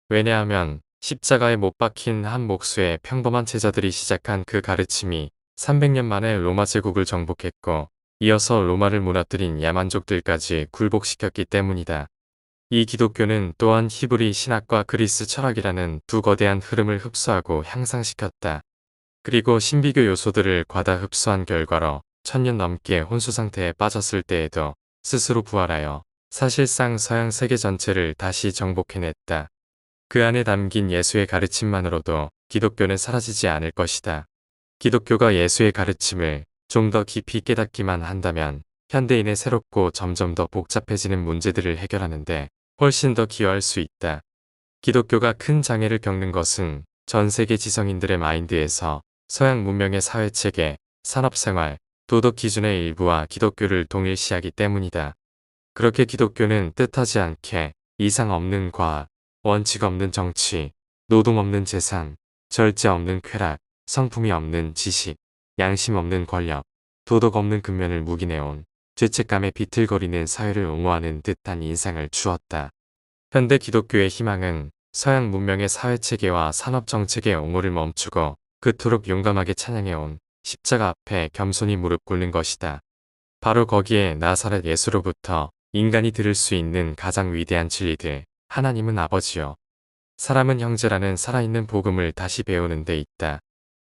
왜냐하면 십자가에 못 박힌 한 목수의 평범한 제자들이 시작한 그 가르침이 300년 만에 로마 제국을 정복했고 이어서 로마를 무너뜨린 야만족들까지 굴복시켰기 때문이다. 이 기독교는 또한 히브리 신학과 그리스 철학이라는 두 거대한 흐름을 흡수하고 향상시켰다. 그리고 신비교 요소들을 과다 흡수한 결과로 1000년 넘게 혼수 상태에 빠졌을 때에도 스스로 부활하여 사실상 서양 세계 전체를 다시 정복해냈다. 그 안에 담긴 예수의 가르침만으로도 기독교는 사라지지 않을 것이다. 기독교가 예수의 가르침을 좀 더 깊이 깨닫기만 한다면 현대인의 새롭고 점점 더 복잡해지는 문제들을 해결하는데 훨씬 더 기여할 수 있다. 기독교가 큰 장애를 겪는 것은 전 세계 지성인들의 마인드에서 서양 문명의 사회체계, 산업생활, 도덕 기준의 일부와 기독교를 동일시하기 때문이다. 그렇게 기독교는 뜻하지 않게 이상 없는 과학, 원칙 없는 정치, 노동 없는 재산, 절제 없는 쾌락, 성품이 없는 지식, 양심 없는 권력, 도덕 없는 근면을 묵인해온 죄책감에 비틀거리는 사회를 옹호하는 듯한 인상을 주었다. 현대 기독교의 희망은 서양 문명의 사회체계와 산업정책의 옹호를 멈추고 그토록 용감하게 찬양해온 십자가 앞에 겸손히 무릎 꿇는 것이다. 바로 거기에 나사렛 예수로부터 인간이 들을 수 있는 가장 위대한 진리들, 하나님은 아버지요. 사람은 형제라는 살아있는 복음을 다시 배우는 데 있다.